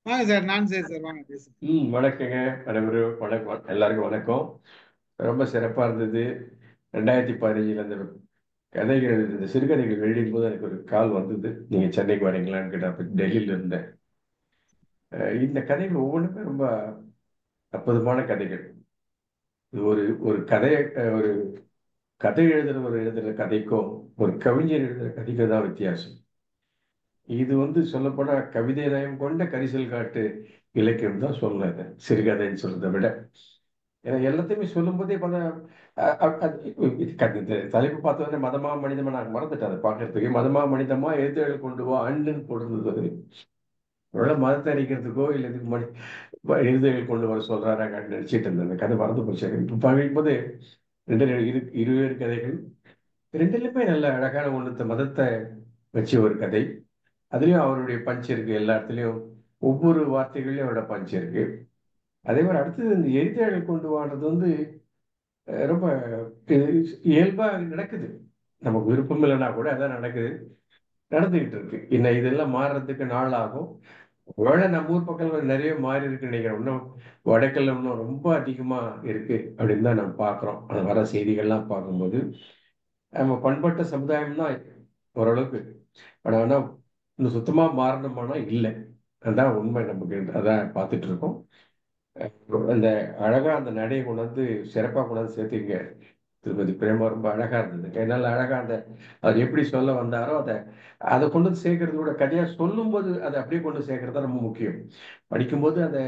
வாங்க சார், நான் சரி சார், வாங்க பேசுங்க. வணக்கங்க. அனைவரும் வணக்கம், எல்லாருக்கும் வணக்கம். ரொம்ப சிறப்பா இருந்தது. 2015 அந்த கதைகள், இந்த சிறுகதைகள் வெளியிடும் போது எனக்கு ஒரு கால் வந்தது. நீங்க சென்னைக்கு வரீங்களான்னு கேட்ட, அப்ப டெல்லியில இருந்தேன். இந்த கதைகள் ஒவ்வொன்றுமே ரொம்ப அற்புதமான கதைகள். இது ஒரு ஒரு கதையை ஒரு கதை எழுதுறவர் எழுதுற கதைக்கும் ஒரு கவிஞர் எழுதுற கதைக்கும் தான் வித்தியாசம். இது சொல்லப்போனா கவிதை நயம் கொண்ட கரிசல் காட்டு இலக்கியம் தான் சொல்லணும். இதை சிறுகதைன்னு சொல்றதை விட, ஏன்னா எல்லாத்தையுமே சொல்லும் போதே பல இந்த தலைப்பு பார்த்தோன்னே மதமா மனிதமா நான் மறந்துட்டேன். அதை பார்க்கறதுக்கு மதமா மனிதமா எழுத்துகள் கொண்டு வா அண்டுன்னு போடுறது. ஒருவேளை மதத்தை அடிக்கிறதுக்கோ இல்லை இதுக்கு எழுதுகள் கொண்டு வர சொல்றாராங்க நினைச்சிட்டு இருந்தேன். அந்த கதை மறந்து போச்சு. இப்போ பார்க்கும்போது ரெண்டு இருவேறு கதைகள், ரெண்டுலையுமே நல்ல அழகான ஒன்று மதத்தை வச்சு ஒரு கதை. அதுலயும் அவருடைய பஞ்ச் இருக்கு. எல்லா இடத்துலயும் ஒவ்வொரு வார்த்தைகள்லயும் அவரோட பஞ்ச் இருக்கு. அதே மாதிரி அடுத்தது இந்த எழுத்தாளர்கள் கொண்டு வாடுறது ரொம்ப இயல்பா நடக்குது. நமக்கு விருப்பம் இல்லைன்னா கூட அதான் நடக்குது, நடந்துகிட்டு இருக்கு. இன்னும் இதெல்லாம் மாறுறதுக்கு நாள் ஆகும். ஒருவேளை நம்ம ஊர் பக்கம் நிறைய மாறி இருக்குன்னு நினைக்கிறேன். இன்னும் வடக்கல்ல இன்னும் ரொம்ப அதிகமா இருக்கு அப்படின்னு தான் நம்ம பார்க்குறோம். அது வர செய்திகள்லாம் பார்க்கும்போது நம்ம பண்பட்ட சமுதாயம் தான் ஓரளவுக்கு. ஆனா இன்னும் சுத்தமா மாறணுமானா இல்லை. அதான் உண்மை. நமக்கு அதான் பார்த்துட்டு இருக்கோம். அந்த அழகா அந்த நடையை கொண்டாந்து சிறப்பாக கொண்டாந்து சேர்த்தீங்க திருப்பதி பிரேமா. ரொம்ப அழகா இருந்தது. என்னால் அழகா அந்த அவர் எப்படி சொல்ல வந்தாரோ அதை அதை கொண்டு வந்து சேர்க்கறது கூட கதையா சொல்லும்போது அதை அப்படியே கொண்டு சேர்க்கறது தான் ரொம்ப முக்கியம். படிக்கும்போது அதை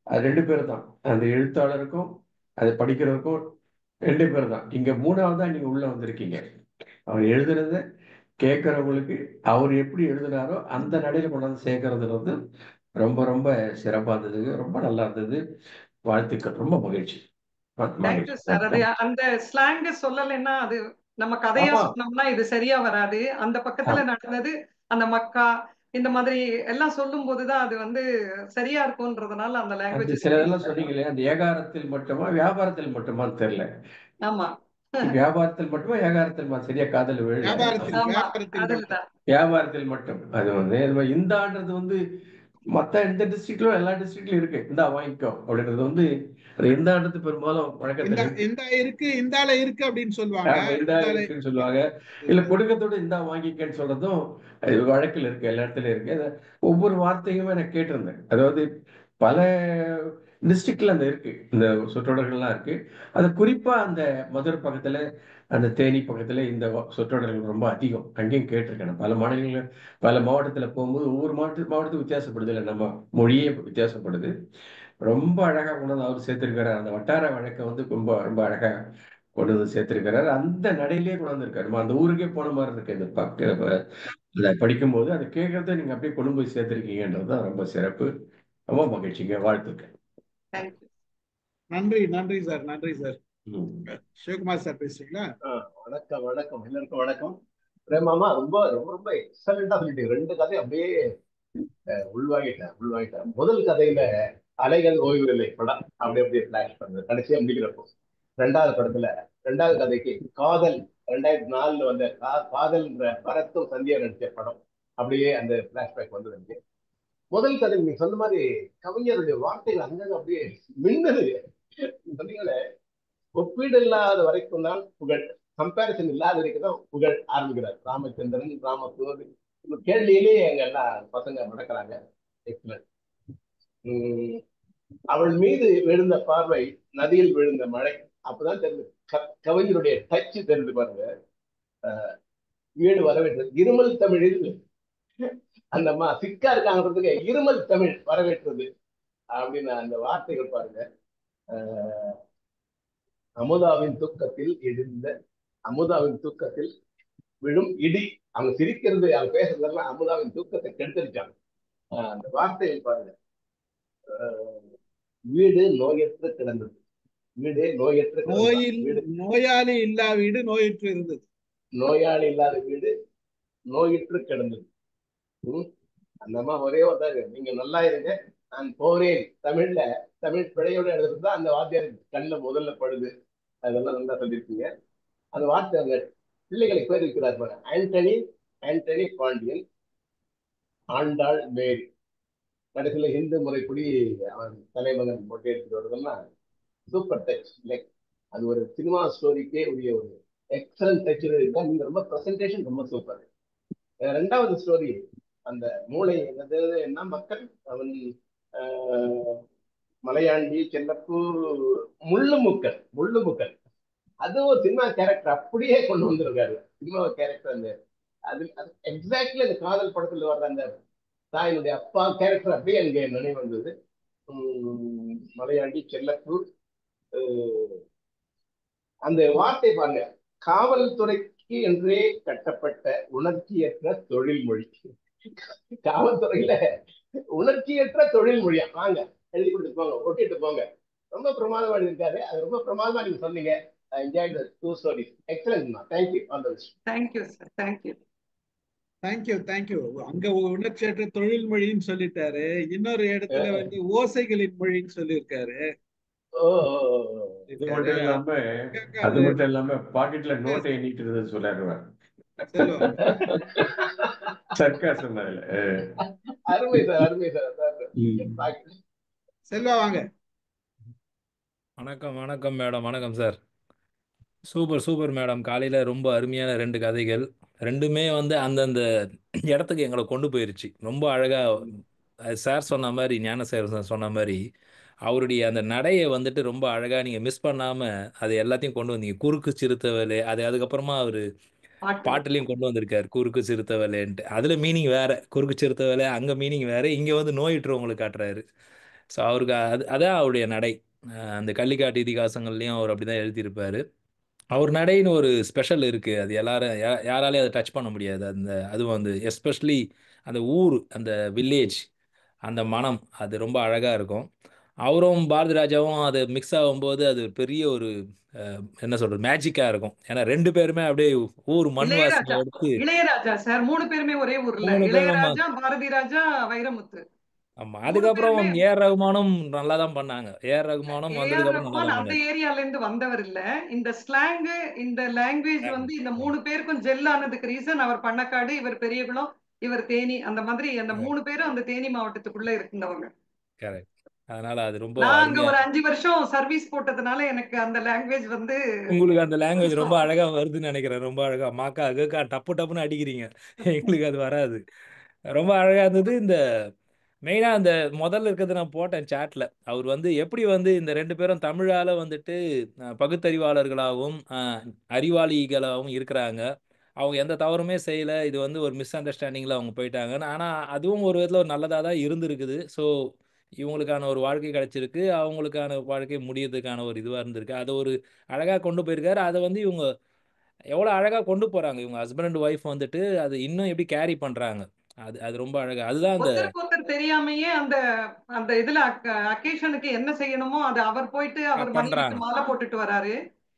அது ரெண்டு பேர் தான், அந்த எழுத்தாளருக்கும் அதை படிக்கிறவருக்கும் ரெண்டு பேர் தான். இங்க மூணாவது தான் நீங்க உள்ள வந்திருக்கீங்க. அவர் எழுதுறத கேட்கறவங்களுக்கு அவர் எப்படி எழுதினாரோ அந்த நடையில கொண்டாந்து சேர்க்கறது ரொம்ப ரொம்ப சிறப்பா இருந்தது. ரொம்ப நல்லா இருந்தது. வாழ்த்துக்கள். ரொம்ப மகிழ்ச்சி. தேங்க்யூ மகிழ்ச்சி. சார். அது அந்த ஸ்லாங் சொல்லலைன்னா அது நம்ம கதையா ஆமா, சொன்னோம்னா இது சரியா வராது. அந்த பக்கத்துல ஆமா. நடந்தது, அந்த மக்கா இந்த மாதிரி எல்லாம் சொல்லும் போதுதான் அது சரியா இருக்கும்ன்றதுனால அந்த அந்த லாங்குவேஜ் சிலதெல்லாம் சார். சொன்னீங்களே, அந்த ஏகாரத்தில் மட்டுமா வியாபாரத்தில் மட்டுமான்னு தெரியல. ஆமா வியாபாரத்தில் மட்டுமா ஏகாரத்தில் சரியா காதல் விழல. வியாபாரத்தில் ஆமா வியாபாரத்தில் மட்டும். அதுலதான். வியாபாரத்தில் மட்டும். அது இது மாதிரி இந்தான்றது மத்த எந்த டிஸ்ட்ரிக்ட்லயும் எல்லா டிஸ்ட்ரிக்ட்லயும் இருக்கு. இந்தா வாங்கிக்கோ அப்படின்றது அது இந்தான்றது பெரும்பாலும் இந்த வழக்கத்தில் இருக்கு. இந்த இருக்கு, இந்தால இருக்கு அப்படின்னு சொல்லுவாங்க. ஆமா, இந்தா இந்தால இருக்குன்னு சொல்லுவாங்க. இல்ல கொடுக்கத்தோட இந்தா வாங்கிக்கன்னு சொல்றதும் வழக்கில் இருக்கு. எல்லா இடத்துலயும் இருக்கு. ஒவ்வொரு வார்த்தையுமே நான் கேட்டிருந்தேன். அதாவது பல டிஸ்ட்ரிக்ட்ல அந்த இருக்கு, இந்த சொற்றொடர்கள்லாம் இருக்கு. அது குறிப்பா அந்த மதுரை பக்கத்துல, அந்த தேனி பக்கத்துல இந்த சொற்றொடர்கள் ரொம்ப அதிகம். அங்கேயும் கேட்டிருக்கேன் நான். பல மாநிலங்கள் பல மாவட்டத்துல போகும்போது ஒவ்வொரு மாவட்டத்துக்கு வித்தியாசப்படுது. இல்லை நம்ம மொழியே வித்தியாசப்படுது. ரொம்ப அழகா கொண்டு வந்து அவர் சேர்த்திருக்கிறார். அந்த வட்டார வழக்கை ரொம்ப ரொம்ப அழகா கொண்டு வந்து சேர்த்திருக்கிறார். அந்த நடையிலேயே கொண்டு வந்திருக்காரு. நம்ம அந்த ஊருக்கே போன மாதிரி இருக்கு. இந்த அதை படிக்கும்போது அதை கேட்கறத நீங்க அப்படியே கொண்டு போய் சேர்த்திருக்கீங்கன்றது தான் ரொம்ப சிறப்பு. ரொம்ப மகிழ்ச்சிங்க. வாழ்த்துக்கள். தேங்க்யூ. நன்றி, நன்றி சார், நன்றி சார். ம். சிவகுமார் சார் பேசுறீங்களா? வணக்கம் வணக்கம் எல்லாருக்கும் வணக்கம். பிரேமாமா ரொம்ப ரொம்ப ரொம்ப எக்ஸலண்டா சொல்லிட்டீங்க. ரெண்டு கதை அப்படியே உள்வாங்கிட்டேன். முதல் கதையில அலைகள் ஓய்வில்லை படம் அப்படி அப்படியே பிளாஷ் பண்ணுது கடைசியா முடிக்கிறப்போ. ரெண்டாவது படத்துல ரெண்டாவது கதைக்கு காதல் 2004 வந்த காதல்ன்ற பரத்தும் சந்தியா நடிச்ச படம் அப்படியே அந்த பிளாஷ்பேக் வந்தது எனக்கு. முதல் கதை நீங்க சொன்ன மாதிரி கவிஞருடைய வார்த்தைகள் அங்கங்க அப்படியே மின்னது. சொன்னீங்களே, ஒப்பீடு இல்லாத வரைக்கும் தான் புகழ், கம்பேரிசன் இல்லாத வரைக்கும் தான் புகழ் ஆரம்பிக்கிறார். ராமச்சந்திரன், ராமசூர் கேள்வியிலேயே எங்க எல்லாம் பசங்க நடக்கிறாங்க. எக்ஸலன்ட். அவள் மீது விழுந்த பார்வை நதியில் விழுந்த மழை. அப்பதான் தெரிஞ்சு கவிஞருடைய டச் தெரிஞ்சு பாருங்க. வீடு வரவேற்றது இருமல் தமிழில். அந்த அம்மா சிக்கா இருக்காங்கிறதுக்கு இருமல் தமிழ் வரவேற்றது அப்படின்னு அந்த வார்த்தைகள் பாருங்க. அமுதாவின் தூக்கத்தில் எழுந்த அமுதாவின் தூக்கத்தில் விழும் இடி. அவங்க சிரிக்கிறது, அவங்க பேசுறதெல்லாம் அமுதாவின் தூக்கத்தை கெடுத்திருக்காங்க. அந்த வார்த்தைகள் பாருங்க. வீடு நோயற்ற கிடந்தது. வீடு நோயற்ற கிடந்தது. வீடு நோயாளி இல்லா வீடு நோயற்று இருந்தது. நோயாளி இல்லாத வீடு நோயற்று கிடந்தது. அந்த அம்மா ஒரே ஒரு நீங்க நல்லா இருங்க நான் போறேன். தமிழ்ல தமிழ் பிழையோட எழுதுறதுதான் அந்த வாத்தியார் கண்ணில் முதல்ல படுது. அதெல்லாம் நல்லா சொல்லியிருக்கீங்க. அந்த வார்த்தை அந்த பிள்ளைகளுக்கு பேர் இருக்கிறார் பாருங்க. ஆண்டனி பாண்டியன், ஆண்டாள் மேரி. கடைசியில இந்து முறைப்படி அவன் தலைமகன் மொட்டை எடுத்துட்டு வருதுன்னா சூப்பர் டச். லைக் அது ஒரு சினிமா ஸ்டோரிக்கே உரிய ஒரு எக்ஸலன்ட் டச் இருக்கா. நீங்க ரொம்ப பிரசன்டேஷன் ரொம்ப சூப்பர். ரெண்டாவது ஸ்டோரி அந்த மூளை என்னது என்ன மக்கள் அவன் மலையாண்டி செல்லப்பூ முள்ளுமுக்கல் அதுவும் சினிமா கேரக்டர் அப்படியே கொண்டு வந்திருக்காரு. சினிமா கேரக்டர் அந்த அது எக்ஸாக்ட்லி அந்த காதல் படத்துல வர்ற அந்த தாயினுடைய அப்பா கேரக்டர் அப்படியே அங்கே நினைவு வந்தது. மலையாண்டி செல்லப்பூ அந்த வார்த்தை பாருங்க, காவல்துறைக்கு என்றே கட்டப்பட்ட உணர்ச்சியற்ற தொழில் மொழி. காவல்துறையில உணர்ச்சியற்ற தொழில் மொழியா வாங்க எழுதி கொடுத்து போங்க, ஒட்டிட்டு போங்க. ரொம்ப பிரமாதமா இருக்காரு. அது ரொம்ப பிரமாதமா நீங்க சொன்னீங்க. Enjoy the two stories. Excellent. Thank you. All the best. Thank you sir. Thank you. Thank you. அங்க உணர்ச்சியற்ற தொழில் மொழின்னு சொல்லிட்டாரு. இன்னொரு இடத்துல ஓசைகளின் மொழின்னு சொல்லியிருக்காரு. அது மட்டும் இல்லாம பாக்கெட்ல நோட்டை எண்ணிட்டு இருந்தது சொல்லிடுவேன். சர்க்காசம் அதுல. அருமை சார். செல்வா வாங்க. வணக்கம் மேடம். வணக்கம் சார். Super madam. காலையில் ரொம்ப அருமையான 2 கதைகள். ரெண்டுமே அந்தந்த இடத்துக்கு எங்களை கொண்டு போயிருச்சு. ரொம்ப அழகாக சார் சொன்ன மாதிரி, ஞான சார் சொன்ன மாதிரி அவருடைய அந்த நடையை ரொம்ப அழகாக நீங்கள் மிஸ் பண்ணாமல் அது எல்லாத்தையும் கொண்டு வந்தீங்க. குறுக்கு சிறுத்தை வேலை அதுக்கப்புறமா அவர் பாட்டுலையும் கொண்டு வந்திருக்காரு, குறுக்கு சிறுத்தை வேலைன்ட்டு. அதில் மீனிங் வேறு, குறுக்கு சிறுத்தை வேலை அங்கே மீனிங் வேறு, இங்கே நோயிட்டுறவங்களுக்கு காட்டுறாரு. ஸோ அவருக்கு அதான் அவருடைய நடை. அந்த கள்ளிக்காட்டு இதிகாசங்கள்லையும் அவர் அப்படி தான் எழுதியிருப்பார். அவர் நடைன்னு ஒரு ஸ்பெஷல் இருக்குது. அது யாராலையும் அதை டச் பண்ண முடியாது. அதுவும் எஸ்பெஷலி அந்த ஊர், அந்த வில்லேஜ், அந்த மனம் அது ரொம்ப அழகாக இருக்கும். அவரும் பாரதி ராஜாவும் அது மிக்ஸ் ஆகும்போது அது பெரிய ஒரு என்ன சொல்றது, மேஜிக்காக இருக்கும். ஏன்னா 2 பேருமே அப்படியே ஊர் மண் வாசனை எடுத்து. இளையராஜா சார் 3 பேருமே ஒரே ஊர்ல. இளையராஜா, பாரதி ராஜா, வைரமுத்து. ஆமா. அதுக்கப்புறம் ஏஆர் ரகுமானும் நல்லா தான் பண்ணாங்க. ஏஆர் ரகுமானும் வந்ததுக்கு அப்புறம் அந்த ஏரியால இருந்து வந்தவர் இல்ல. இந்த ஸ்லாங், இந்த லாங்குவேஜ் இந்த 3 பேருக்கும் ஜெல் ஆனதுக்கு ரீசன் அவர் பண்ணக்காடு, இவர் பெரியகுளம், இவர் தேனி. அந்த மாதிரி அந்த 3 பேரும் அந்த தேனி மாவட்டத்துக்குள்ள இருந்தவங்க. கரெக்ட். அதனால அது ரொம்ப நாங்க ஒரு 5 வருஷம் சர்வீஸ் போட்டதுனால எனக்கு அந்த லாங்குவேஜ் உங்களுக்கு அந்த லாங்குவேஜ் ரொம்ப அழகா வருதுன்னு நினைக்கிறேன். ரொம்ப அழகா மாக்கா அகக்கா டப்புன்னு அடிக்கிறீங்க. எங்களுக்கு அது வராது. ரொம்ப அழகா இருந்தது. இந்த மெயினா அந்த முதல்ல இருக்கிறது நான் போட்டேன் சாட்ல. அவர் எப்படி இந்த 2 பேரும் தமிழால பகுத்தறிவாளர்களாகவும் அறிவாளிகளாகவும் இருக்கிறாங்க. அவங்க எந்த தவறுமே செய்யல. இது ஒரு மிஸ் அண்டர்ஸ்டாண்டிங்ல அவங்க போயிட்டாங்க. ஆனா அதுவும் ஒரு விதத்துல ஒரு நல்லதா தான் இருந்திருக்குது. ஸோ இவங்களுக்கான ஒரு வாழ்க்கை கிடைச்சிருக்கு. அவங்களுக்கான வாழ்க்கை முடியறதுக்கான ஒரு இதுவா இருந்திருக்கு. அதை ஒரு அழகா கொண்டு போயிருக்காரு. அதை இவங்க எவ்வளவு அழகா கொண்டு போறாங்க. இவங்க ஹஸ்பண்ட் அண்ட் ஒய்ஃப் அது இன்னும் எப்படி கேரி பண்றாங்க. அது ரொம்ப அழகா. அதுதான் ஒருத்தருக்கு தெரியாமையே அந்த இதுல அக்கேஷனுக்கு என்ன செய்யணுமோ அது அவர் போயிட்டு அவர் மனைவிக்கு மாலை போட்டுட்டு வராரு.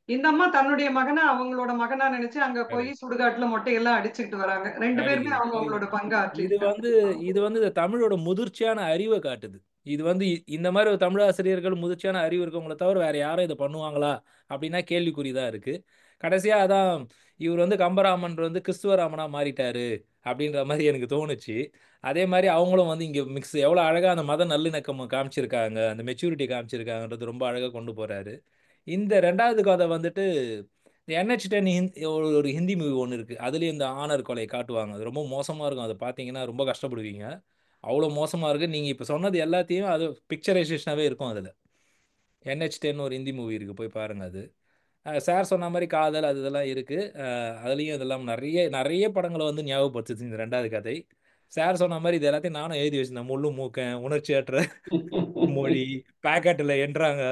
இந்த அம்மா தன்னுடைய மகனா அவங்களோட மகனா நினைச்சு அங்க போய் சுடுகாட்டுல மொட்டையெல்லாம் அடிச்சுக்கிட்டு வராங்க. 2 பேருமே அவங்களோட பங்காற்று. இது தமிழோட முதிர்ச்சியான அறிவை காட்டுது. இது இந்த மாதிரி ஒரு தமிழாசிரியர்கள் முதிர்ச்சியான அறிவு இருக்கவங்கள தவிர வேற யாரும் இதை பண்ணுவாங்களா அப்படின்னா கேள்விக்குறிதான் இருக்கு. கடைசியா அதான் இவர் கம்பராமன் கிறிஸ்துவராமனா மாறிட்டாரு அப்படின்ற மாதிரி எனக்கு தோணுச்சு. அதே மாதிரி அவங்களும் இங்க மிக்ஸ் எவ்வளவு அழகா அந்த மத நல்லிணக்கம் காமிச்சிருக்காங்க, அந்த மெச்சூரிட்டி காமிச்சிருக்காங்கன்றது ரொம்ப அழகா கொண்டு போறாரு. இந்த 2வது கதை NH10 ஒரு ஹிந்தி மூவி ஒன்று இருக்கு. அதுலயும் இந்த ஆணர் கொலை காட்டுவாங்க. அது ரொம்ப மோசமா இருக்கும். அதை பார்த்தீங்கன்னா ரொம்ப கஷ்டப்படுவீங்க. அவ்வளோ மோசமா இருக்கு. நீங்க இப்ப சொன்னது எல்லாத்தையும் அது பிக்சரைசேஷனாவே இருக்கும். அதுல NH10 ஒரு ஹிந்தி மூவி இருக்கு, போய் பாருங்க. அது சார் சொன்ன மாதிரி காதல் அது இதெல்லாம் இருக்கு. அதுலயும் இதெல்லாம் நிறைய படங்களை ஞாபகப்படுத்துச்சு இந்த 2வது கதை. சார் சொன்ன மாதிரி இது எல்லாத்தையும் நானும் எழுதி வச்சிருந்தேன். முள்ளு மூக்கன், உணர்ச்சியற்ற மொழி, பேக்கெட்ல என்றாங்க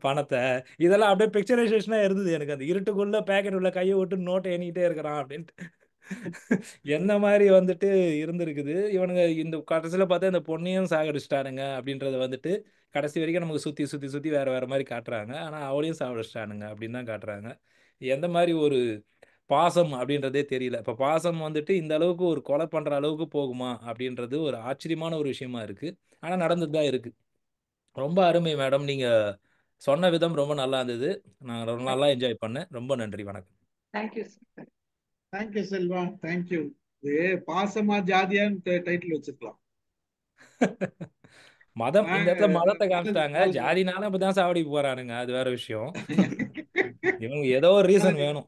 பணத்தை, இதெல்லாம் அப்படியே பிக்சரைசேஷனா இருந்தது எனக்கு. அந்த இருட்டுக்குள்ள பேக்கெட் உள்ள கையை விட்டு நோட்டை எண்ணிக்கிட்டே இருக்கிறான் அப்படின்ட்டு என்ன மாதிரி இருந்திருக்குது. இவனுங்க இந்த கடைசியில பார்த்தா இந்த பொண்ணையும் சாகடிச்சிட்டானுங்க அப்படின்றத கடைசி வரைக்கும் நமக்கு சுத்தி வேற மாதிரி காட்டுறாங்க. ஆனா அவளையும் சாகடிச்சிட்டானுங்க அப்படின்னு தான் காட்டுறாங்க. எந்த மாதிரி ஒரு பாசம் அப்படின்றதே தெரியல. இப்ப பாசம் இந்த அளவுக்கு ஒரு கொலை பண்ற அளவுக்கு போகுமா அப்படின்றது ஒரு ஆச்சரியமான ஒரு விஷயமா இருக்கு. ஆனா நடந்துதான் இருக்கு. ரொம்ப அருமை மேடம். நீங்க சொன்ன விதம் ரொம்ப நல்லா இருந்தது. நான் ரொம்ப நல்லா என்ஜாய் பண்ணேன். ரொம்ப நன்றி. வணக்கம். தேங்க்யூ செல்வா. தேங்க்யூ. இது பாசமா ஜாதியான்னு டைட்டில் வச்சிருக்கலாம். மதம் இந்த இடத்துல மதத்தை நல்லது காமிச்சிட்டாங்க, நல்லது. ஜாதினாலும் இப்பதான் சாவடிக்கு போறானுங்க, அது வேற விஷயம். இவங்க ஏதோ ஒரு ரீசன் நல்லது. வேணும்.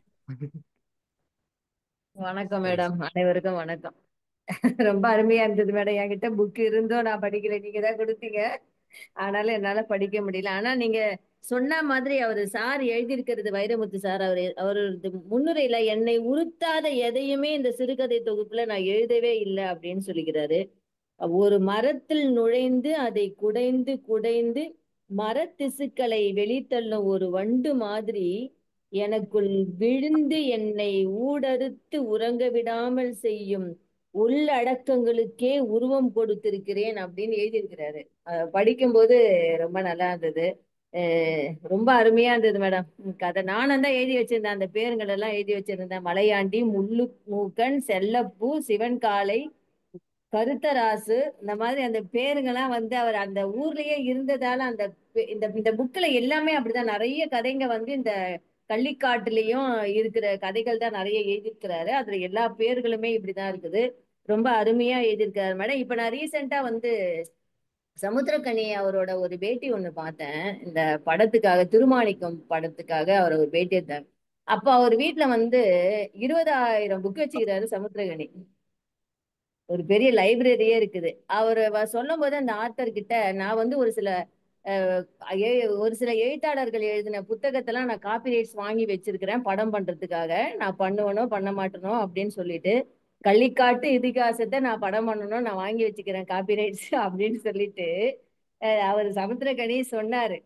வணக்கம் சரி மேடம், அனைவருக்கும் வணக்கம். ரொம்ப அருமையா இருந்தது மேடம். என்கிட்ட புக் இருந்தும் நான் படிக்கல, நீங்க தான் கொடுத்தீங்க. ஆனாலும் என்னால படிக்க முடியல. ஆனா நீங்க சொன்ன மாதிரி அவரு சார் எழுதியிருக்கிறது, வைரமுத்து சார், அவரு முன்னுரையில என்னை உறுத்தாத எதையுமே இந்த சிறுகதை தொகுப்புல நான் எழுதவே இல்லை அப்படின்னு சொல்லிக்கிறாரு. ஒரு மரத்தில் நுழைந்து அதை குடைந்து குடைந்து மரத்திசுக்களை வெளித்தள்ளும் ஒரு வண்டு மாதிரி எனக்குள் விழுந்து என்னை ஊடறுத்து உறங்க விடாமல் செய்யும் உள்ளடக்கங்களுக்கே உருவம் கொடுத்திருக்கிறேன் அப்படின்னு எழுதியிருக்கிறாரு. படிக்கும்போது ரொம்ப நல்லா இருந்தது. ரொம்ப அருமையா இருந்தது மேடம். கதை நானும் தான் எழுதி வச்சிருந்தேன், அந்த பேருங்கள் எல்லாம் எழுதி வச்சிருந்தேன். மலையாண்டி, முள்ளு மூக்கன், செல்லப்பூ, சிவன் காளை, கருத்தராசு, இந்த மாதிரி அந்த பேருங்கெல்லாம் வந்து அவர் அந்த ஊர்லயே இருந்ததால அந்த இந்த இந்த புக்ல எல்லாமே அப்படிதான். நிறைய கதைங்க வந்து இந்த கள்ளிக்காட்டுலயும் இருக்கிற கதைகள் தான் நிறைய எழுதியிருக்கிறாரு. அதுல எல்லா பேர்களுமே இப்படிதான் இருக்குது. ரொம்ப அருமையா எழுதியிருக்காரு மேடம். இப்ப நான் ரீசெண்டா வந்து சமுத்திரக்கனி அவரோட ஒரு பேட்டி ஒண்ணு பார்த்தேன். இந்த படத்துக்காக, திருமாணிக்கம் படத்துக்காக அவர் ஒரு பேட்டி எடுத்தாங்க. அப்ப அவர் வீட்டுல வந்து 20,000 புக் வச்சுக்கிறாரு சமுத்திரக்கனி. ஒரு பெரிய லைப்ரரியே இருக்குது. அவர் சொல்லும் போது அந்த ஆத்தர் கிட்ட, நான் வந்து ஒரு சில எழுத்தாளர்கள் எழுதின புத்தகத்தெல்லாம் நான் காப்பிரைட்ஸ் வாங்கி வச்சிருக்கிறேன் படம் பண்றதுக்காக. நான் பண்ணுவனோ பண்ண மாட்டேனோ அப்படின்னு சொல்லிட்டு, கள்ளிக்காட்டு இதிகாசத்தை நான் படம் பண்ணணும், நான் வாங்கி வச்சுக்கிறேன் காப்பிரைட்ஸ் அப்படின்னு சொல்லிட்டு அவர் சமுத்திரக்கனி சொன்னாரு.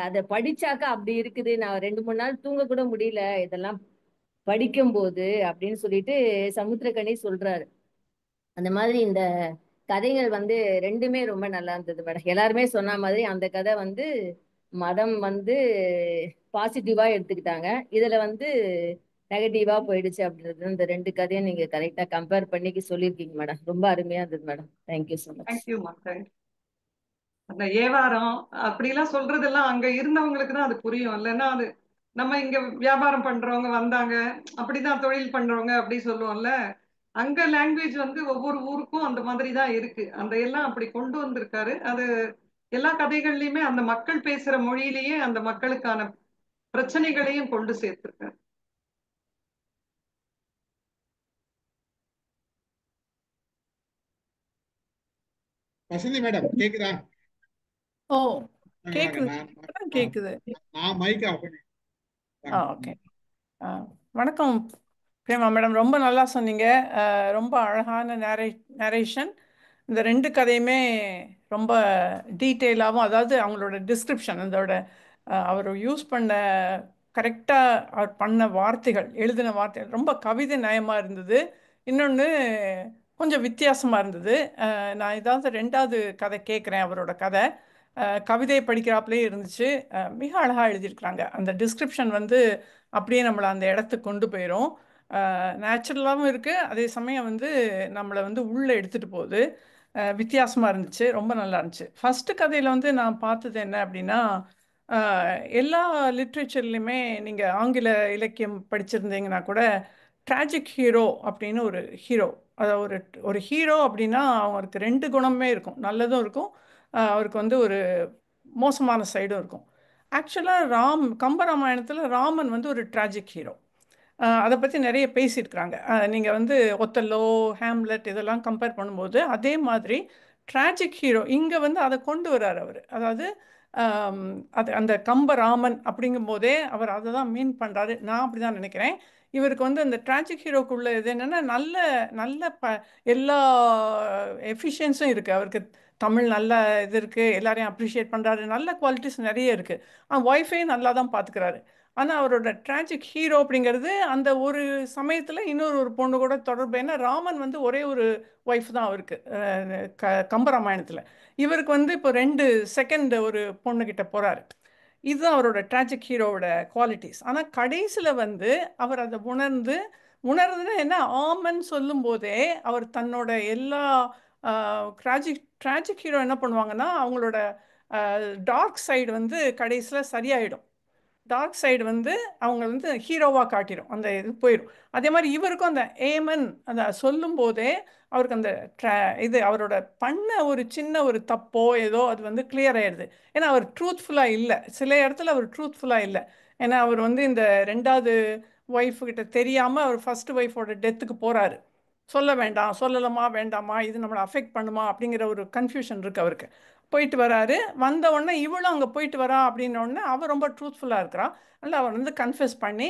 அதை படிச்சாக்கா அப்படி இருக்குது, நான் 2-3 நாள் தூங்க கூட முடியல இதெல்லாம் படிக்கும் போது அப்படின்னு சொல்லிட்டு சமுத்திரக்கனி சொல்றாரு. அந்த மாதிரி இந்த கதைகள் வந்து ரெண்டுமே ரொம்ப நல்லா இருந்தது மேடம். எல்லாருமே சொன்ன மாதிரி அந்த கதை வந்து மதம் வந்து பாசிட்டிவா எடுத்துக்கிட்டாங்க, இதுல வந்து நெகட்டிவா போயிடுச்சு அப்படின்றது. இந்த 2 கதையும் நீங்க கரெக்டா கம்பேர் பண்ணி சொல்லியிருக்கீங்க மேடம். ரொம்ப அருமையா இருந்தது மேடம். Thank you so much. தேங்க்யூமா. அந்த ஏவாரம் அப்படிலாம் சொல்றதெல்லாம் அங்க இருந்தவங்களுக்கு தான் அது புரியும். இல்லைன்னா அது நம்ம இங்க வியாபாரம் பண்றவங்க வந்தாங்க, அப்படிதான் தொழில் பண்றவங்க அப்படி சொல்லுவோம்ல. அங்க லாங்குவேஜ் வந்து ஒவ்வொரு ஊருக்கும் அந்த மாதிரி தான் இருக்கு. அந்த எல்லாம் அப்படி கொண்டு வந்திருக்காரு. அது எல்லா கதைகள்லயுமே அந்த மக்கள் பேசுற மொழியிலேயே அந்த மக்களுக்கான பிரச்சனைகளையும் கொண்டு சேர்த்திருக்காரு. வசந்தி மேடம் கேக்குதா? ஓ, வாங்க கேக்குது. நான் கேக்குது. நான் மைக் ஆஃப் பண்ணி ஓகே. வணக்கம் பிரேமா மேடம், ரொம்ப நல்லா சொன்னீங்க. ரொம்ப அழகான நரேஷன். இந்த 2 கதையுமே ரொம்ப டீட்டெயிலாகவும், அதாவது அவங்களோட டிஸ்கிரிப்ஷன், அதோட அவர் யூஸ் பண்ண கரெக்டாக அவர் பண்ண வார்த்தைகள், எழுதின வார்த்தைகள் ரொம்ப கவிதை நயமாக இருந்தது. இன்னொன்று கொஞ்சம் வித்தியாசமாக இருந்தது. நான் ஏதாவது 2வது கதை கேட்குறேன், அவரோட கதை கவிதை படிக்கிறாப்புலே இருந்துச்சு. மிக அழகாக எழுதியிருக்கிறாங்க. அந்த டிஸ்கிரிப்ஷன் வந்து அப்படியே நம்மளை அந்த இடத்துக்கு கொண்டு போயிடும். நேச்சுரலாகவும் இருக்குது, அதே சமயம் வந்து நம்மளை வந்து உள்ளே எடுத்துகிட்டு போகுது. வித்தியாசமாக இருந்துச்சு, ரொம்ப நல்லா இருந்துச்சு. ஃபஸ்ட்டு கதையில் வந்து நான் பார்த்தது என்ன அப்படின்னா, எல்லா லிட்ரேச்சர்லையுமே நீங்கள் ஆங்கில இலக்கியம் படிச்சிருந்தீங்கன்னா கூட ட்ராஜிக் ஹீரோ அப்படின்னு ஒரு ஹீரோ, அதாவது ஒரு ஹீரோ அப்படின்னா அவருக்கு 2 குணமே இருக்கும், நல்லதும் இருக்கும், அவருக்கு வந்து ஒரு மோசமான சைடும் இருக்கும். ஆக்சுவலாக கம்பராமாயணத்தில் ராமன் வந்து ஒரு ட்ராஜிக் ஹீரோ. அதை பற்றி நிறைய பேசியிருக்கிறாங்க. நீங்கள் வந்து ஒத்தல்லோ, ஹேம்லெட் இதெல்லாம் கம்பேர் பண்ணும்போது அதே மாதிரி ட்ராஜிக் ஹீரோ இங்கே வந்து அதை கொண்டு வர்றார் அவர். அதாவது அது அந்த கம்பராமன் அப்படிங்கும்போதே அவர் அதை தான் மீன் பண்ணுறாரு, நான் அப்படி தான் நினைக்கிறேன். இவருக்கு வந்து அந்த ட்ராஜிக் ஹீரோக்குள்ள இது என்னென்னா, நல்ல நல்ல எல்லா எஃபிஷியன்ஸும் இருக்குது அவருக்கு. தமிழ் நல்ல இது இருக்குது, எல்லாரையும் அப்ரிஷியேட் பண்ணுறாரு, நல்ல குவாலிட்டிஸ் நிறைய இருக்குது. ஒய்ஃபையும் நல்லா தான் பார்த்துக்கிறாரு. ஆனால் அவரோட ட்ராஜிக் ஹீரோ அப்படிங்கிறது அந்த ஒரு சமயத்தில் இன்னொரு பொண்ணு கூட தொடர்பு. ஏன்னா ராமன் வந்து ஒரே ஒரு ஒய்ஃப் தான் அவருக்கு கம்பராமாயணத்தில். இவருக்கு வந்து இப்போ 2 செகண்ட் ஒரு பொண்ணுக்கிட்ட போகிறாரு. இதுதான் அவரோட ட்ராஜிக் ஹீரோவோட குவாலிட்டிஸ். ஆனால் கடைசியில் வந்து அவர் அதை உணர்ந்துன்னு என்ன ஆமன் சொல்லும் போதே அவர் தன்னோட எல்லா ட்ராஜிக் ஹீரோ என்ன பண்ணுவாங்கன்னா, அவங்களோட டார்க் சைடு வந்து கடைசியில் சரியாயிடும். டார்க் சைடு வந்து அவங்க வந்து ஹீரோவாக காட்டிடும், அந்த இது போயிடும். அதே மாதிரி இவருக்கும் அந்த ஏமன் அதை சொல்லும் போதே அவருக்கு அந்த இது அவரோட பண்ண ஒரு சின்ன ஒரு தப்போ ஏதோ அது வந்து கிளியர் ஆயிடுது. ஏன்னா அவர் ட்ரூத்ஃபுல்லாக இல்லை, சில இடத்துல அவர் ட்ரூத்ஃபுல்லாக இல்லை. ஏன்னா அவர் வந்து இந்த ரெண்டாவது ஒய்ஃப் கிட்ட தெரியாமல் அவர் ஃபர்ஸ்ட் ஒய்ஃபோட டெத்துக்கு போகிறாரு. சொல்ல வேண்டாம், சொல்லலாமா வேண்டாமா, இது நம்மளை அஃபெக்ட் பண்ணுமா அப்படிங்கிற ஒரு கன்ஃபியூஷன் இருக்குது அவருக்கு. போயிட்டு வராரு, வந்த உடனே இவளும் அங்கே போயிட்டு வரா அப்படின்ன உடனே அவள் ரொம்ப ட்ரூத்ஃபுல்லாக இருக்கிறா. அதனால் அவர் வந்து கன்ஃபெஸ் பண்ணி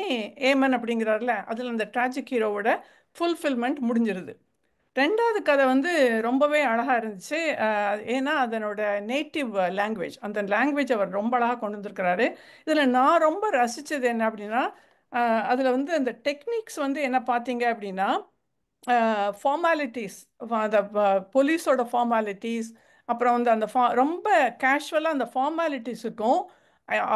ஏமன் அப்படிங்கிறாருல, அதில் அந்த ட்ராஜிக் ஹீரோவோட ஃபுல்ஃபில்மெண்ட் முடிஞ்சிருது. ரெண்டாவது கதை வந்து ரொம்பவே அழகாக இருந்துச்சு. ஏன்னா அதனோட நேட்டிவ் லாங்குவேஜ், அந்த லாங்குவேஜ் அவர் ரொம்ப அழகாக கொண்டு வந்திருக்கிறாரு. இதில் நான் ரொம்ப ரசித்தது என்ன அப்படின்னா, அதில் வந்து அந்த டெக்னிக்ஸ் வந்து என்ன பார்த்தீங்க அப்படின்னா, ஃபார்மாலிட்டிஸ், அந்த போலீஸோட ஃபார்மாலிட்டிஸ், அப்புறம் வந்து அந்த ரொம்ப கேஷுவலாக அந்த ஃபார்மாலிட்டிஸுக்கும்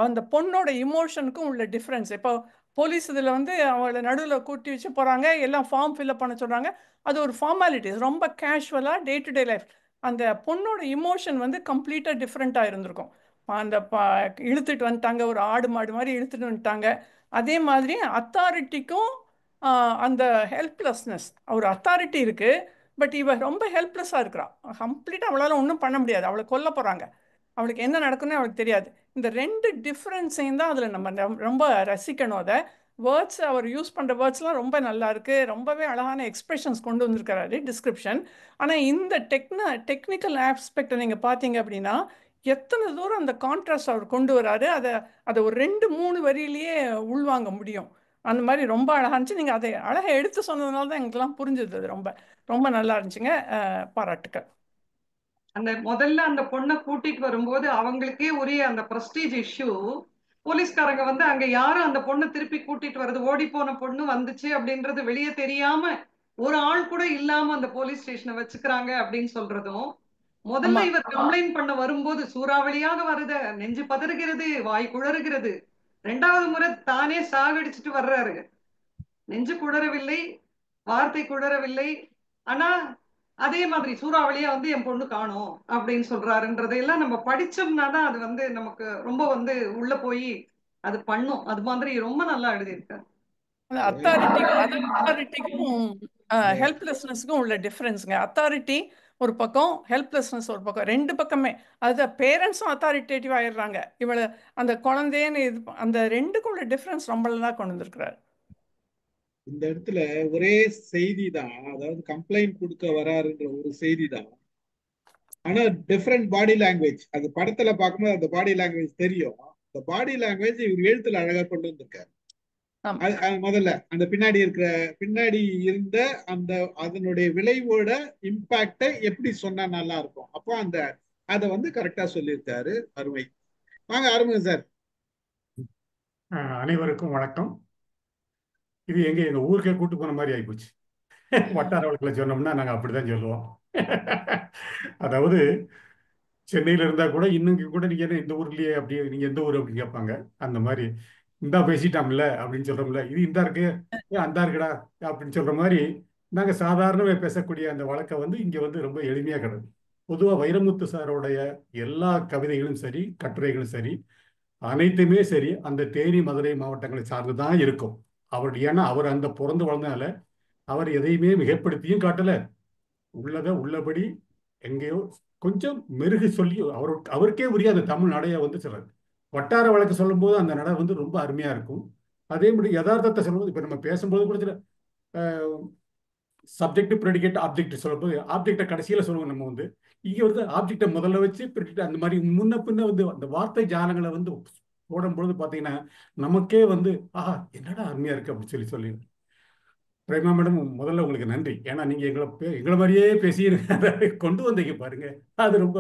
அந்த பொண்ணோட இமோஷனுக்கும் உள்ள டிஃப்ரென்ஸ். இப்போ போலீஸ் இதில் வந்து அவளை நடுவில் கூட்டி வச்சு போகிறாங்க, எல்லாம் ஃபார்ம் ஃபில்அப் பண்ண சொல்கிறாங்க, அது ஒரு ஃபார்மாலிட்டிஸ், ரொம்ப கேஷுவலாக டே டு டே லைஃப். அந்த பொண்ணோட இமோஷன் வந்து கம்ப்ளீட்டாக டிஃப்ரெண்ட்டாக இருந்திருக்கும். அந்த இழுத்துட்டு வந்துட்டாங்க, ஒரு ஆடு மாடு மாதிரி இழுத்துட்டு வந்துட்டாங்க. அதே மாதிரி அத்தாரிட்டிக்கும் அந்த ஹெல்ப்லெஸ்னஸ், ஒரு அத்தாரிட்டி இருக்குது, பட் இவ ரொம்ப ஹெல்ப்லெஸ்ஸாக இருக்கிறா. கம்ப்ளீட்டாக அவளால் ஒன்றும் பண்ண முடியாது, அவளை கொல்ல போகிறாங்க, அவளுக்கு என்ன நடக்குன்னு அவளுக்கு தெரியாது. இந்த ரெண்டு டிஃப்ரென்ஸையும் தான் அதில் நம்ம ரொம்ப ரசிக்கணும். அதை வேர்ட்ஸ், அவர் யூஸ் பண்ணுற வேர்ட்ஸ்லாம் ரொம்ப நல்லா இருக்குது, ரொம்பவே அழகான எக்ஸ்பிரஷன்ஸ் கொண்டு வந்திருக்கிறாரு, டிஸ்கிரிப்ஷன். ஆனால் இந்த டெக்னிக்கல் ஆஸ்பெக்டை நீங்கள் பார்த்தீங்க அப்படின்னா எத்தனை தூரம் அந்த கான்ட்ராஸ்ட் அவர் கொண்டு வராரு, அதை ஒரு 2-3 வரியிலேயே உள்வாங்க முடியும். அந்த மாதிரி ரொம்ப அழகா இருந்துச்சு. நீங்கள் அதை அழகாக எடுத்து சொன்னதுனால தான் எங்களுக்கெல்லாம் புரிஞ்சுது. அது ரொம்ப ரொம்ப நல்லா இருந்துச்சுங்க. பாராட்டுக்கள். அந்த முதல்ல அந்த பொண்ணை கூட்டிட்டு வரும்போது அவங்களுக்கே உரிய அந்த பிரஸ்டீஜ் இஷ்யூ, போலீஸ்காரங்க வந்து அங்க யாரும் அந்த பொண்ணை திருப்பி கூட்டிட்டு வருது, ஓடி போன பொண்ணு வந்துச்சு அப்படின்றது வெளியே தெரியாம ஒரு ஆள் கூட இல்லாம அந்த போலீஸ் ஸ்டேஷனை வச்சுக்கிறாங்க அப்படின்னு சொல்றதும், முதல்ல இவர் கம்ப்ளைண்ட் பண்ண வரும்போது சூறாவளியாக வருது, நெஞ்சு பதறுகிறது, வாய் குளறுகிறது, 2வது முறை தானே சாகடிச்சுட்டு வர்றாரு, நெஞ்சு குளறவில்லை, வார்த்தை குளறவில்லை, ஆனா அதே மாதிரி சூறாவளியா வந்து என் பொண்ணு காணும் அப்படின்னு சொல்றாருன்றதையெல்லாம் நம்ம படிச்சோம்னா தான் அது வந்து நமக்கு ரொம்ப வந்து உள்ள போய் அது பண்ணும். அது மாதிரி ரொம்ப நல்லா எழுதியிருக்காரு. அத்தாரிட்டிக்கும் ஹெல்ப்லெஸ்னஸ்க்கும் உள்ள டிஃப்ரென்ஸுங்க. அத்தாரிட்டி ஒரு பக்கம், ஹெல்ப்லெஸ்னஸ் ஒரு பக்கம், ரெண்டு பக்கமே. அது பேரண்ட்ஸும் அத்தாரிட்டேட்டிவ் ஆயிடுறாங்க, இவளை அந்த குழந்தைன்னு இது அந்த ரெண்டுக்கும் உள்ள டிஃப்ரென்ஸ் ரொம்ப நல்லா கொண்டு வந்திருக்கிறார். இந்த இடத்துல ஒரே செய்தி தான், அதாவது கம்ப்ளைண்ட் கொடுக்க வராருன்ற ஒரு செய்தி தான், ஆனா டிஃப்ரெண்ட் பாடி லாங்குவேஜ். அது படத்துல பார்க்கும்போது அந்த பாடி லாங்குவேஜ் தெரியும். அந்த பாடி லாங்குவேஜ் இவர் எழுத்துல அழகா கொண்டு வந்திருக்காரு. முதல்ல அந்த பின்னாடி இருந்த அந்த அதனுடைய விளைவோட இம்பாக்டை எப்படி சொன்னா நல்லா இருக்கும், அப்போ அதை வந்து கரெக்டா சொல்லியிருக்காரு. அருமை. வாங்க அருமை சார். அனைவருக்கும் வணக்கம். இது எங்க ஊருக்கே கூட்டு போன மாதிரி ஆயிப்போச்சு. வட்டார வழக்கில் சொன்னோம்னா நாங்கள் அப்படிதான் சொல்லுவோம். அதாவது சென்னையில் இருந்தால் கூட இன்னும் கூட நீங்கள் என்ன இந்த ஊர்லேயே அப்படியே நீங்கள் எந்த ஊர் அப்படின்னு கேட்பாங்க. அந்த மாதிரி இந்தா பேசிட்டாம்ல அப்படின்னு சொல்கிறோம்ல, இது இந்தா இருக்கு அந்தா இருக்குடா அப்படின்னு சொல்கிற மாதிரி நாங்கள் சாதாரணமாக பேசக்கூடிய அந்த வழக்கை வந்து இங்கே வந்து ரொம்ப எளிமையாக கிடக்கு. பொதுவாக வைரமுத்து சாரோடைய எல்லா கவிதைகளும் சரி, கட்டுரைகளும் சரி, அனைத்துமே சரி அந்த தேனி மதுரை மாவட்டங்களை சார்ந்து தான் இருக்கும். ஏன்னா அவர் அந்த பிறந்து வளர்ந்தனால அவர் எதையுமே மிகப்படுத்தியும் காட்டல, உள்ளதை உள்ளபடி எங்கேயோ கொஞ்சம் மெருகு சொல்லி அவருக்கே உரிய அந்த தமிழ் நடையை வந்து சொல்றாரு. வட்டார வழக்கு சொல்லும் போது அந்த நடை வந்து ரொம்ப அருமையா இருக்கும். அதே மாதிரி யதார்த்தத்தை சொல்லும்போது இப்ப நம்ம பேசும்போது கூட சில சப்ஜெக்ட் ப்ரெடிகேட் ஆப்ஜெக்ட் சொல்லும்போது ஆப்ஜெக்டை கடைசியில சொல்லுவோம். நம்ம வந்து இங்க வந்து ஆப்ஜெக்டை முதல்ல வச்சு ப்ரெடிகேட் அந்த மாதிரி முன்ன பின்ன வந்து அந்த வார்த்தை ஜாலங்களை வந்து போடும்பொழுது பார்த்தீங்கன்னா நமக்கே வந்து ஆஹா என்னடா அருமையா இருக்கு அப்படின்னு சொல்லி பிரேமா மேடம், முதல்ல உங்களுக்கு நன்றி. ஏன்னா நீங்க எங்களை மாதிரியே பேசி கொண்டு வந்தீங்க பாருங்க. அது ரொம்ப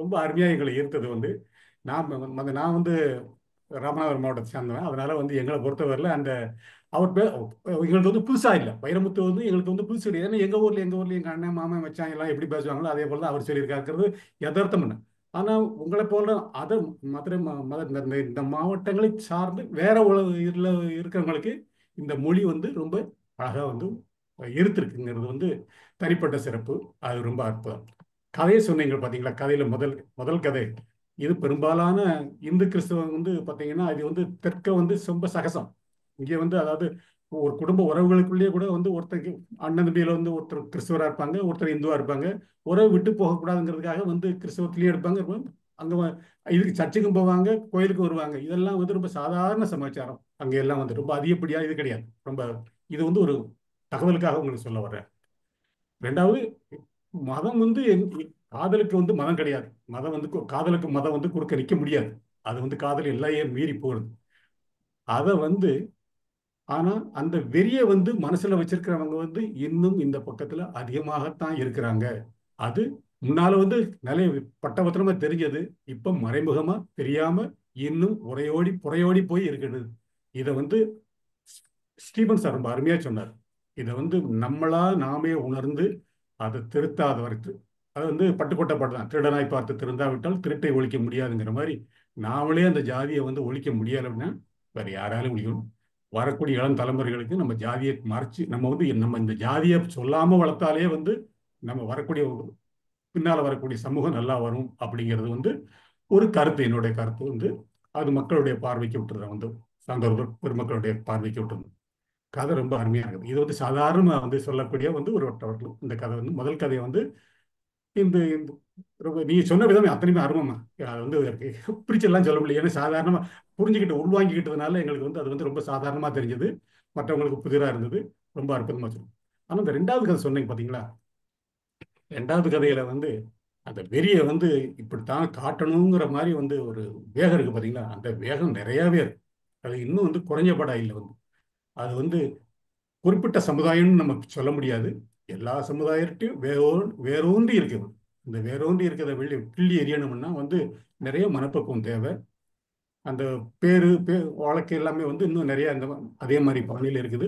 ரொம்ப அருமையா எங்களை ஈர்த்தது. வந்து நான் வந்து ராமநாதபுரம் மாவட்டத்தை சேர்ந்தவன். அதனால வந்து எங்களை பொறுத்தவரையில் அந்த அவர் எங்களுக்கு வந்து புதுசா இல்லை, வைரமுத்து வந்து எங்களுக்கு வந்து புதுசு கிடையாது. ஏன்னா எங்க ஊர்ல எங்க அண்ணன் மாமன் மச்சான் எல்லாம் எப்படி பேசுவாங்களோ அதே போல அவர் சொல்லியிருக்காருக்கிறது யதார்த்தம் என்ன. ஆனா உங்களை போல அதை மதுரை இந்த மாவட்டங்களை சார்ந்து வேற உலகில் இருக்கிறவங்களுக்கு இந்த மொழி வந்து ரொம்ப அழகா வந்து இருத்திருக்குங்கிறது வந்து தனிப்பட்ட சிறப்பு. அது ரொம்ப அற்புதம். கதையை சொன்னீங்க பார்த்தீங்களா, கதையில முதல் கதை இது பெரும்பாலான இந்து கிறிஸ்தவம் வந்து பார்த்தீங்கன்னா இது வந்து தெற்க வந்து ரொம்ப சகசம். இங்கே வந்து அதாவது ஒரு குடும்ப உறவுகளுக்குள்ளேயே கூட வந்து ஒருத்தருக்கு அண்ணன் தம்பியில வந்து ஒருத்தர் கிறிஸ்துவராக இருப்பாங்க, ஒருத்தர் இந்துவா இருப்பாங்க. உறவு விட்டு போகக்கூடாதுங்கிறதுக்காக வந்து கிறிஸ்தவத்திலேயே எடுப்பாங்க. அங்கே இதுக்கு சர்ச்சுக்கும் போவாங்க, கோயிலுக்கும் வருவாங்க. இதெல்லாம் வந்து ரொம்ப சாதாரண சமாச்சாரம். அங்கே எல்லாம் வந்து ரொம்ப அதிகப்படியா இது கிடையாது. ரொம்ப இது வந்து ஒரு தகவலுக்காக உங்களுக்கு சொல்ல வர்றேன். ரெண்டாவது, மதம் வந்து காதலுக்கு வந்து மதம் கிடையாது. மதம் வந்து காதலுக்கு மதம் வந்து குறுக்க நிற்க முடியாது. அது வந்து காதல் எல்லையே மீறி போகுது. அதை வந்து ஆனா அந்த வெறிய வந்து மனசுல வச்சிருக்கிறவங்க வந்து இன்னும் இந்த பக்கத்துல அதிகமாகத்தான் இருக்கிறாங்க. அது முன்னால வந்து நிறைய பட்டபத்திரமா தெரிஞ்சது, இப்ப மறைமுகமா தெரியாம இன்னும் புறையோடி போய் இருக்குது. இதை வந்து ஸ்டீபன் சார் ரொம்ப அருமையா சொன்னார். இதை வந்து நம்மளா நாமே உணர்ந்து அதை திருத்தாத வரைக்கும், அது வந்து பட்டுக்கோட்டை பாட்டு தான், திருடனாய் பார்த்து திருந்தாவிட்டால் திருட்டை ஒழிக்க முடியாதுங்கிற மாதிரி, நாமளே அந்த ஜாதியை வந்து ஒழிக்க முடியலைன்னா வேற யாராலும் ஒழிக்கணும். வரக்கூடிய இளம் தலைமுறைகளுக்கு நம்ம ஜாதியை மறைச்சு நம்ம இந்த ஜாதியை சொல்லாம வளர்த்தாலே வந்து நம்ம வரக்கூடிய பின்னால வரக்கூடிய சமூகம் நல்லா வரும் அப்படிங்கிறது வந்து ஒரு கருத்து. என்னுடைய கருத்து வந்து அது மக்களுடைய பார்வைக்கு விட்டுறேன், வந்து சான்றோர்கள் பெருமக்களுடைய பார்வைக்கு விட்டுருந்தோம். கதை ரொம்ப அருமையா இருக்குது. இது வந்து சாதாரண வந்து சொல்லக்கூடிய வந்து ஒரு இந்த கதை வந்து முதல் கதையை வந்து இந்த நீ சொன்ன விதம் அத்தனையுமே அருமமா. அது வந்து பிரிச்செல்லாம் சொல்ல முடியல. ஏன்னா சாதாரணமா புரிஞ்சுக்கிட்டு உள்வாங்கிக்கிட்டதுனால எங்களுக்கு வந்து அது வந்து ரொம்ப சாதாரணமா தெரிஞ்சது, மற்றவங்களுக்கு புதிராக இருந்தது, ரொம்ப அற்புதமா சொல்லும். ஆனால் இந்த ரெண்டாவது கதை சொன்னீங்க பார்த்தீங்களா, ரெண்டாவது கதையில வந்து அந்த வெறியை வந்து இப்படித்தான் காட்டணுங்கிற மாதிரி வந்து ஒரு வேகம் இருக்கு பார்த்தீங்களா, அந்த வேகம் நிறையாவே இருக்கு. அது இன்னும் வந்து குறைஞ்சபடா இல்லை. வந்து அது வந்து குறிப்பிட்ட சமுதாயம்னு நமக்கு சொல்ல முடியாது. எல்லா சமுதாயத்தையும் வேரூன்றி இருக்குது. இந்த வேரூன்றி இருக்கிறத கிள்ளி எறியணும்னா வந்து நிறைய மனப்பக்குவம் தேவை. அந்த வழக்கு எல்லாமே வந்து இன்னும் நிறைய அதே மாதிரி பகுதியில் இருக்குது.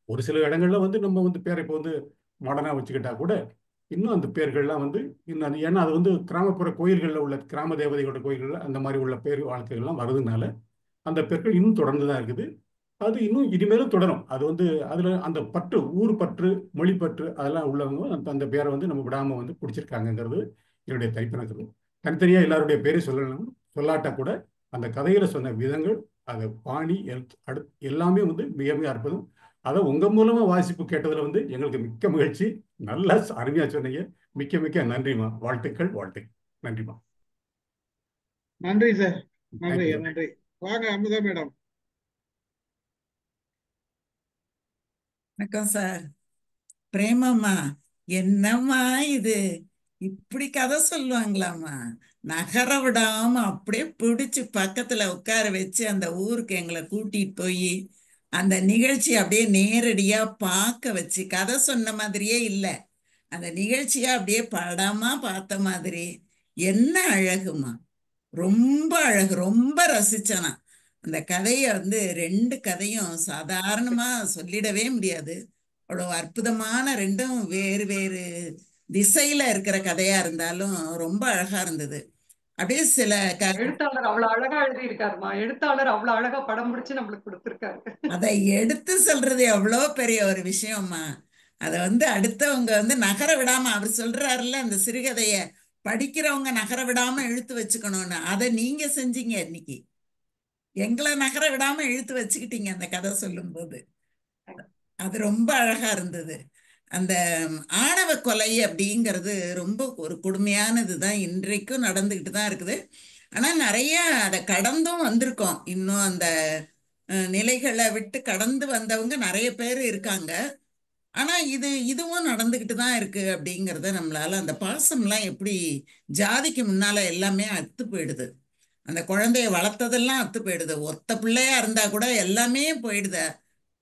ஒரு சில இடங்கள்ல வந்து நம்ம வந்து பேரை இப்போ வந்து மாடர்னா வச்சுக்கிட்டா கூட இன்னும் அந்த பேர்கள்லாம் வந்து இன்னும், ஏன்னா அது வந்து கிராமப்புற கோயில்களில் உள்ள கிராம தேவதைகளோட கோயில்கள் அந்த மாதிரி உள்ள பேர் வாழ்க்கைகள்லாம் வருதுனால அந்த பேர்கள் இன்னும் தொடர்ந்து தான் இருக்குது. அது இன்னும் இனிமேலும் தொடரும். அது வந்து அதுல அந்த பற்று, ஊர் பற்று, மொழி பற்று அதெல்லாம் உள்ளவங்க அந்த பேரை வந்து நம்ம விடாம வந்து பிடிச்சிருக்காங்கிறது என்னுடைய தனிப்பெணக்கு. தனித்தனியா எல்லாருடைய பேரையும் சொல்லணும், சொல்லாட்டா கூட அந்த கதையில சொன்ன விதங்கள், அதை பாணி எல்லாமே வந்து மிக மிக அற்புதம். அதை உங்க மூலமா வாசிப்பு கேட்டதுல வந்து எங்களுக்கு மிக்க மகிழ்ச்சி. நல்லா அருமையா சொன்னீங்க. மிக்க மிக்க நன்றிமா. வாழ்த்துக்கள். நன்றிமா. நன்றி சார். நன்றி நன்றி. வாங்க அமுதா மேடம். வணக்கம் சார். பிரேமம்மா, என்னம்மா இது, இப்படி கதை சொல்லுவாங்களாம்மா? நகர விடாம அப்படியே பிடிச்சு பக்கத்துல உட்கார வச்சு அந்த ஊருக்கு எங்களை கூட்டிட்டு போய் அந்த நிகழ்ச்சி அப்படியே நேரடியா பார்க்க வச்சு, கதை சொன்ன மாதிரியே இல்லை, அந்த நிகழ்ச்சியா அப்படியே படமா பார்த்த மாதிரி. என்ன அழகுமா, ரொம்ப அழகு, ரொம்ப ரசிச்சனா. அந்த கதையை வந்து ரெண்டு கதையும் சாதாரணமா சொல்லிடவே முடியாது. அவ்வளோ அற்புதமான, ரெண்டும் வேறு வேறு திசையில இருக்கிற கதையா இருந்தாலும் ரொம்ப அழகா இருந்தது. அப்படியே சில எழுத்தாளர் அவ்வளவு அழகா எழுதி இருக்காருமா. எழுத்தாளர் அவ்வளவு அழகா படம் முடிச்சு நம்மளுக்கு கொடுத்திருக்காரு. அதை எடுத்து சொல்றது எவ்வளோ பெரிய ஒரு விஷயம்மா. அதை வந்து அடுத்தவங்க வந்து நகர விடாம, அவர் சொல்றாருல அந்த சிறுகதைய படிக்கிறவங்க நகர விடாம இழுத்து வச்சுக்கணும்னு, அதை நீங்க செஞ்சீங்க. இன்னைக்கு எங்களை நகர விடாம இழுத்து வச்சுக்கிட்டீங்க அந்த கதை சொல்லும் போது. அது ரொம்ப அழகா இருந்தது. அந்த ஆணவ கொலை அப்படிங்கிறது ரொம்ப ஒரு கொடுமையானது தான், இன்றைக்கும் நடந்துக்கிட்டு தான் இருக்குது. ஆனால் நிறைய அதை கடந்தும் வந்திருக்கோம். இன்னும் அந்த நிலைகளை விட்டு கடந்து வந்தவங்க நிறைய பேர் இருக்காங்க. ஆனால் இதுவும் நடந்துக்கிட்டு தான் இருக்கு அப்படிங்கிறத நம்மளால, அந்த பாசம்லாம் எப்படி ஜாதிக்கு முன்னால எல்லாமே அத்து போயிடுது. அந்த குழந்தைய வளர்த்ததெல்லாம் அத்து போயிடுது. ஒத்த பிள்ளையா இருந்தா கூட எல்லாமே போயிடுது.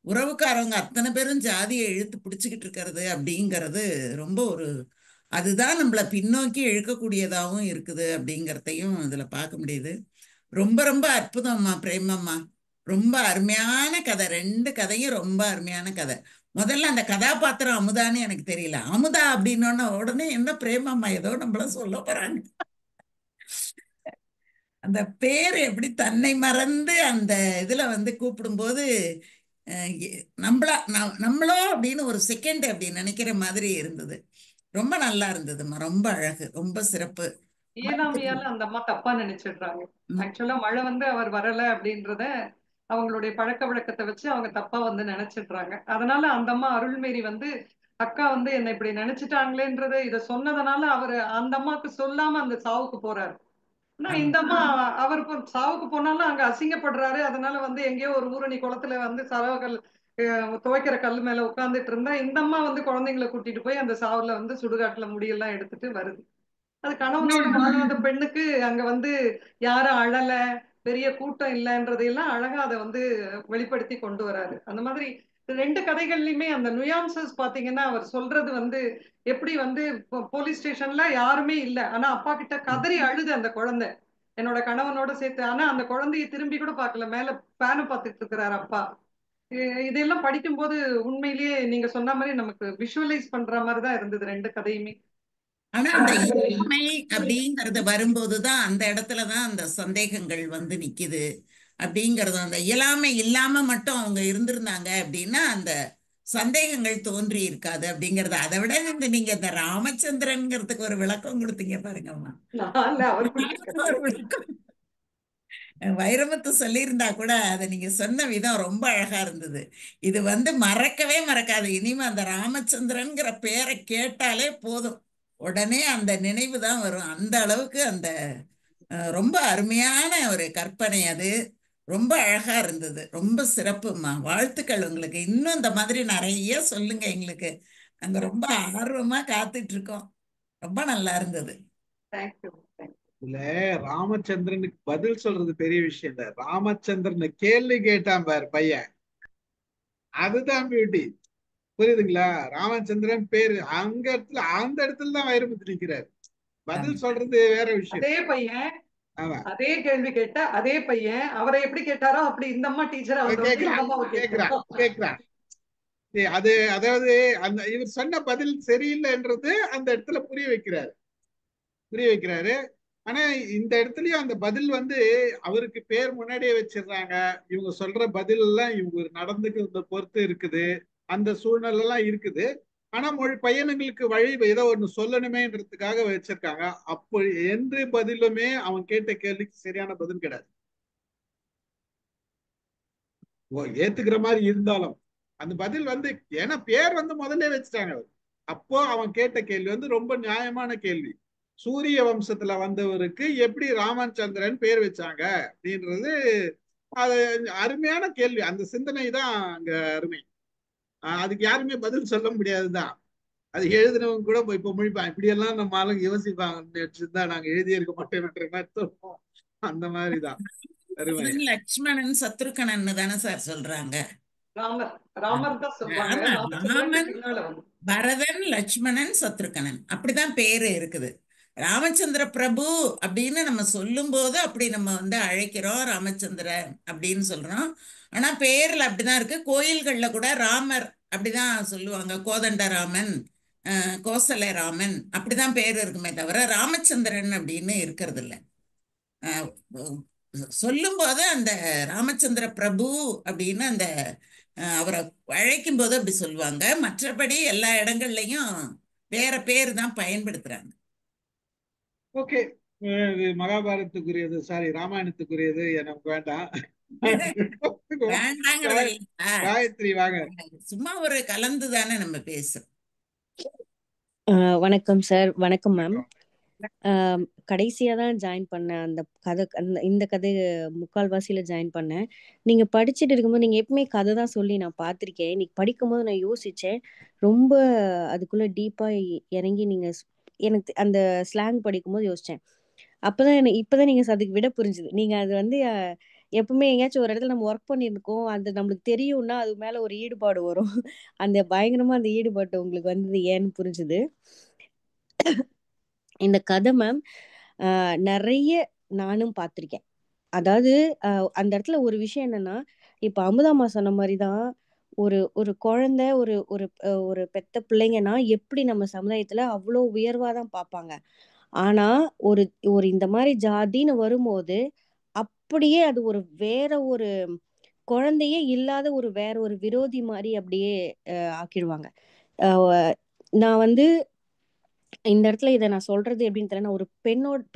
உறவுக்காரவங்க அத்தனை பேரும் ஜாதியை இழுத்து பிடிச்சிக்கிட்டு இருக்கிறது அப்படிங்கிறது ரொம்ப ஒரு, அதுதான் நம்மளை பின்னோக்கி இழுக்கக்கூடியதாகவும் இருக்குது அப்படிங்கிறதையும் இதுல பார்க்க முடியுது. ரொம்ப ரொம்ப அற்புதம்மா பிரேமம்மா. ரொம்ப அருமையான கதை. ரெண்டு கதையும் ரொம்ப அருமையான கதை. முதல்ல அந்த கதாபாத்திரம் அமுதான்னு எனக்கு தெரியல. அமுதா அப்படின்னோன்னா உடனே என்ன பிரேமம்மா ஏதோ நம்மள சொல்ல போறாங்க. அந்த பேர் எப்படி தன்னை மறந்து அந்த இதுல வந்து கூப்பிடும்போது நம்மளோ அப்படின்னு ஒரு செகண்ட் அப்படி நினைக்கிற மாதிரி இருந்தது. ரொம்ப நல்லா இருந்ததுமா. ரொம்ப அழகு, ரொம்ப சிறப்பு. இயலாமையால அந்த அம்மா தப்பா நினைச்சிடுறாங்க. ஆக்சுவலா மழை வந்து அவர் வரல அப்படின்றத அவங்களுடைய பழக்க வழக்கத்தை வச்சு அவங்க தப்பா வந்து நினைச்சிடுறாங்க. அதனால அந்த அம்மா அருள்மேரி வந்து அக்கா வந்து என்னை இப்படி நினைச்சிட்டாங்களேன்றத இத சொன்னதுனால அவரு அந்த அம்மாவுக்கு சொல்லாம அந்த சாவுக்கு போறாரு. ஆனா ஆமா இந்த அம்மா அவர் சாவுக்கு போனாலும் அங்க அசிங்கப்படுறாரு. அதனால வந்து எங்கேயோ ஒரு ஊரணி குளத்துல வந்து சரவகல் துவைக்கிற கல் மேல உட்கார்ந்துட்டு இருந்தா இந்த அம்மா வந்து குழந்தைங்களை கூட்டிட்டு போய் அந்த சாவுல வந்து சுடுகாட்டுல முடியெல்லாம் எடுத்துட்டு வருது. அது கணவனோட வாழாத பெண்ணுக்கு அங்க வந்து யாரும் அழல, பெரிய கூட்டம் இல்லைன்றதையெல்லாம் அழகா அதை வந்து வெளிப்படுத்தி கொண்டு வராரு. அந்த மாதிரி ரெண்டு கதைகள்லயுமே அந்த நுயான்சஸ் பாத்தீங்கன்னா அவர் சொல்றது வந்து எப்படி வந்து போலீஸ் ஸ்டேஷன்ல யாருமே இல்ல, ஆனா அப்பா கிட்ட கதறி அழுது அந்த குழந்தை என்னோட கணவனோட சேர்த்து. ஆனா அந்த குழந்தைய திரும்பி கூட பார்க்கல, மேல ஃபேனை பார்த்துட்டு இருக்கிறாரு அப்பா. இதெல்லாம் படிக்கும்போது உண்மையிலேயே நீங்க சொன்ன மாதிரி நமக்கு விஷுவலைஸ் பண்ற மாதிரி தான் இருந்தது ரெண்டு கதையுமே. ஆனா அந்த இயலாமை அப்படிங்கறது வரும்போதுதான் அந்த இடத்துலதான் அந்த சந்தேகங்கள் வந்து நிக்குது அப்படிங்கறது. அந்த இயலாமை இல்லாம மட்டும் அவங்க இருந்திருந்தாங்க அப்படின்னா அந்த சந்தேகங்கள் தோன்றி இருக்காது அப்படிங்கறது. அதை விட நீங்க இந்த ராமச்சந்திரன்ங்கிறதுக்கு ஒரு விளக்கம் கொடுத்தீங்க பாருங்கம்மா. அவர் ஒரு விளக்கம் வைரமுத்து சொல்லியிருந்தா கூட அதை நீங்க சொன்ன விதம் ரொம்ப அழகா இருந்தது. இது வந்து மறக்கவே மறக்காது. இனிமே அந்த ராமச்சந்திரன்கிற பேரை கேட்டாலே போதும், உடனே அந்த நினைவு தான் வரும். அந்த அளவுக்கு அந்த ரொம்ப அருமையான ஒரு கற்பனை அது. ரொம்ப அழகா இருந்தது. ரொம்ப சிறப்புமா. வாழ்த்துக்கள் உங்களுக்கு. இன்னும் இந்த மாதிரி நிறைய சொல்லுங்க எங்களுக்கு. நாங்க ரொம்ப ஆர்வமா காத்துட்டு இருக்கோம். ரொம்ப நல்லா இருந்தது. தேங்க்யூ. இல்ல, ராமச்சந்திரனுக்கு பதில் சொல்றது பெரிய விஷயம் இல்ல. ராமச்சந்திரன் கேள்வி கேட்டான் பாரு பையன், அதுதான் பியூட்டி. புரியுதுங்களா? ராமச்சந்திரன் பேரு அங்க இடத்துல அந்த இடத்துல தான் வைரமுத்து நிக்கிறாரு. பதில் சொல்றது வேற விஷயம். அதே பையன் ஆமா, அதே கேள்வி கேட்ட அதே பையன் அவரை எப்படி கேட்டாரோ அப்படி இந்த அம்மா டீச்சர் அவர் வந்து இந்த அம்மாவை கேக்குறான் கேட்கிறான். கேக்குறான். அது அதாவது அந்த இவர் சொன்ன பதில் சரியில்லைன்றது அந்த இடத்துல புரிய வைக்கிறாரு. ஆனா இந்த இடத்துலயும் அந்த பதில் வந்து அவருக்கு பேர் முன்னாடியே வச்சிடுறாங்க. இவங்க சொல்ற பதில் எல்லாம் இவங்க நடந்துக்கிறத பொறுத்து இருக்குது, அந்த சூழ்நிலை எல்லாம் இருக்குது. ஆனா பையனுங்களுக்கு வழி ஏதோ ஒண்ணு சொல்லணுமேன்றதுக்காக வச்சிருக்காங்க. அப்போ எந்த பதிலுமே அவன் கேட்ட கேள்விக்கு சரியான பதில் கிடையாது. ஏத்துக்கிற மாதிரி இருந்தாலும் அந்த பதில் வந்து, ஏன்னா பேர் வந்து முதல்ல வச்சுட்டாங்க. அப்போ அவன் கேட்ட கேள்வி வந்து ரொம்ப நியாயமான கேள்வி. சூரிய வம்சத்துல வந்தவருக்கு எப்படி ராமச்சந்திரன் பேர் வச்சாங்க அப்படின்றது அது அருமையான கேள்வி. அந்த சிந்தனை தான் அங்க அருமை. அதுக்கு யாருமே பதில் சொல்ல முடியாதுதான். அது எழுதினவங்க கூட இப்ப முழிப்பான், இப்படியெல்லாம் நம்ம ஆளுங்க யோசிப்பாங்க, நாங்க எழுதி இருக்க மாட்டோம்ன்ற மாதிரி தோணும். அந்த மாதிரிதான் அருமை. லட்சுமணன் சத்ருகணன் தானே சார் சொல்றாங்க? ராமர் தான் சொல்றாங்க. ராமன், பரதன், லட்சுமணன், சத்ருகணன் அப்படிதான் பேரு இருக்குது. ராமச்சந்திர பிரபு அப்படின்னு நம்ம சொல்லும் போது அப்படி நம்ம வந்து அழைக்கிறோம், ராமச்சந்திரன் அப்படின்னு சொல்றோம். ஆனா பேர்ல அப்படிதான் இருக்கு. கோயில்கள்ல கூட ராமர் அப்படிதான் சொல்லுவாங்க. கோதண்டராமன், கோசல ராமன் அப்படிதான் பேர் இருக்குமே தவிர ராமச்சந்திரன் அப்படின்னு இருக்கிறது இல்லை. சொல்லும் போது அந்த ராமச்சந்திர பிரபு அப்படின்னு அந்த அவரை அழைக்கும் போது அப்படி சொல்லுவாங்க. மற்றபடி எல்லா இடங்கள்லயும் வேற பேர் தான் பயன்படுத்துறாங்க. ஓகே, மகாபாரதத்துக்குரியது, சாரி ராமாயணத்துக்குரியது எனக்கு வேண்டாம். வேண்டாங்கிறது காயத்ரி வாங்க. சும்மா ஒரு கலந்து தானே நம்ம பேசுறோம். வணக்கம் சார். வணக்கம் மேம். கடைசியா தான் ஜாயின் பண்ணேன் அந்த கதை. இந்த கதை முக்கால்வாசியில ஜாயின் பண்ணேன். நீங்க படிச்சுட்டு இருக்கும்போது நீங்க எப்பவுமே கதை தான் சொல்லி நான் பார்த்திருக்கேன். இன்னைக்கு படிக்கும்போது நான் யோசிச்சேன், ரொம்ப அதுக்குள்ள டீப்பா இறங்கி நீங்க எனக்கு அந்த ஸ்லாங் படிக்கும்போது யோசிச்சேன். அப்பதான் இப்பதான் நீங்க அதுக்கு விட புரிஞ்சுது. நீங்க அது வந்து எப்பவுமே எங்கேயாச்சும் ஒரு இடத்துல நம்ம ஒர்க் பண்ணியிருக்கோம், அது நம்மளுக்கு தெரியும்னா அது மேல ஒரு ஈடுபாடு வரும். அந்த பயங்கரமா அந்த ஈடுபாடு உங்களுக்கு வந்தது ஏன்னு புரிஞ்சுது. இந்த கதை மேம் நிறைய நானும் பார்த்திருக்கேன். அதாவது அந்த இடத்துல ஒரு விஷயம் என்னன்னா, இப்ப அமுதாமா சொன்ன மாதிரிதான் ஒரு ஒரு குழந்தை ஒரு ஒரு ஒரு பெத்த பிள்ளைங்கன்னா எப்படி நம்ம சமுதாயத்துல அவ்வளோ உயர்வாதான் பார்ப்பாங்க. ஆனா ஒரு ஒரு இந்த மாதிரி ஜாதின்னு வரும்போது அப்படியே அது ஒரு வேற ஒரு குழந்தையே இல்லாத ஒரு வேற ஒரு விரோதி மாதிரி அப்படியே ஆக்கிடுவாங்க. நான் வந்து இந்த இடத்துல இதை நான் சொல்றது எப்படின்னு தெரியல. நான் ஒரு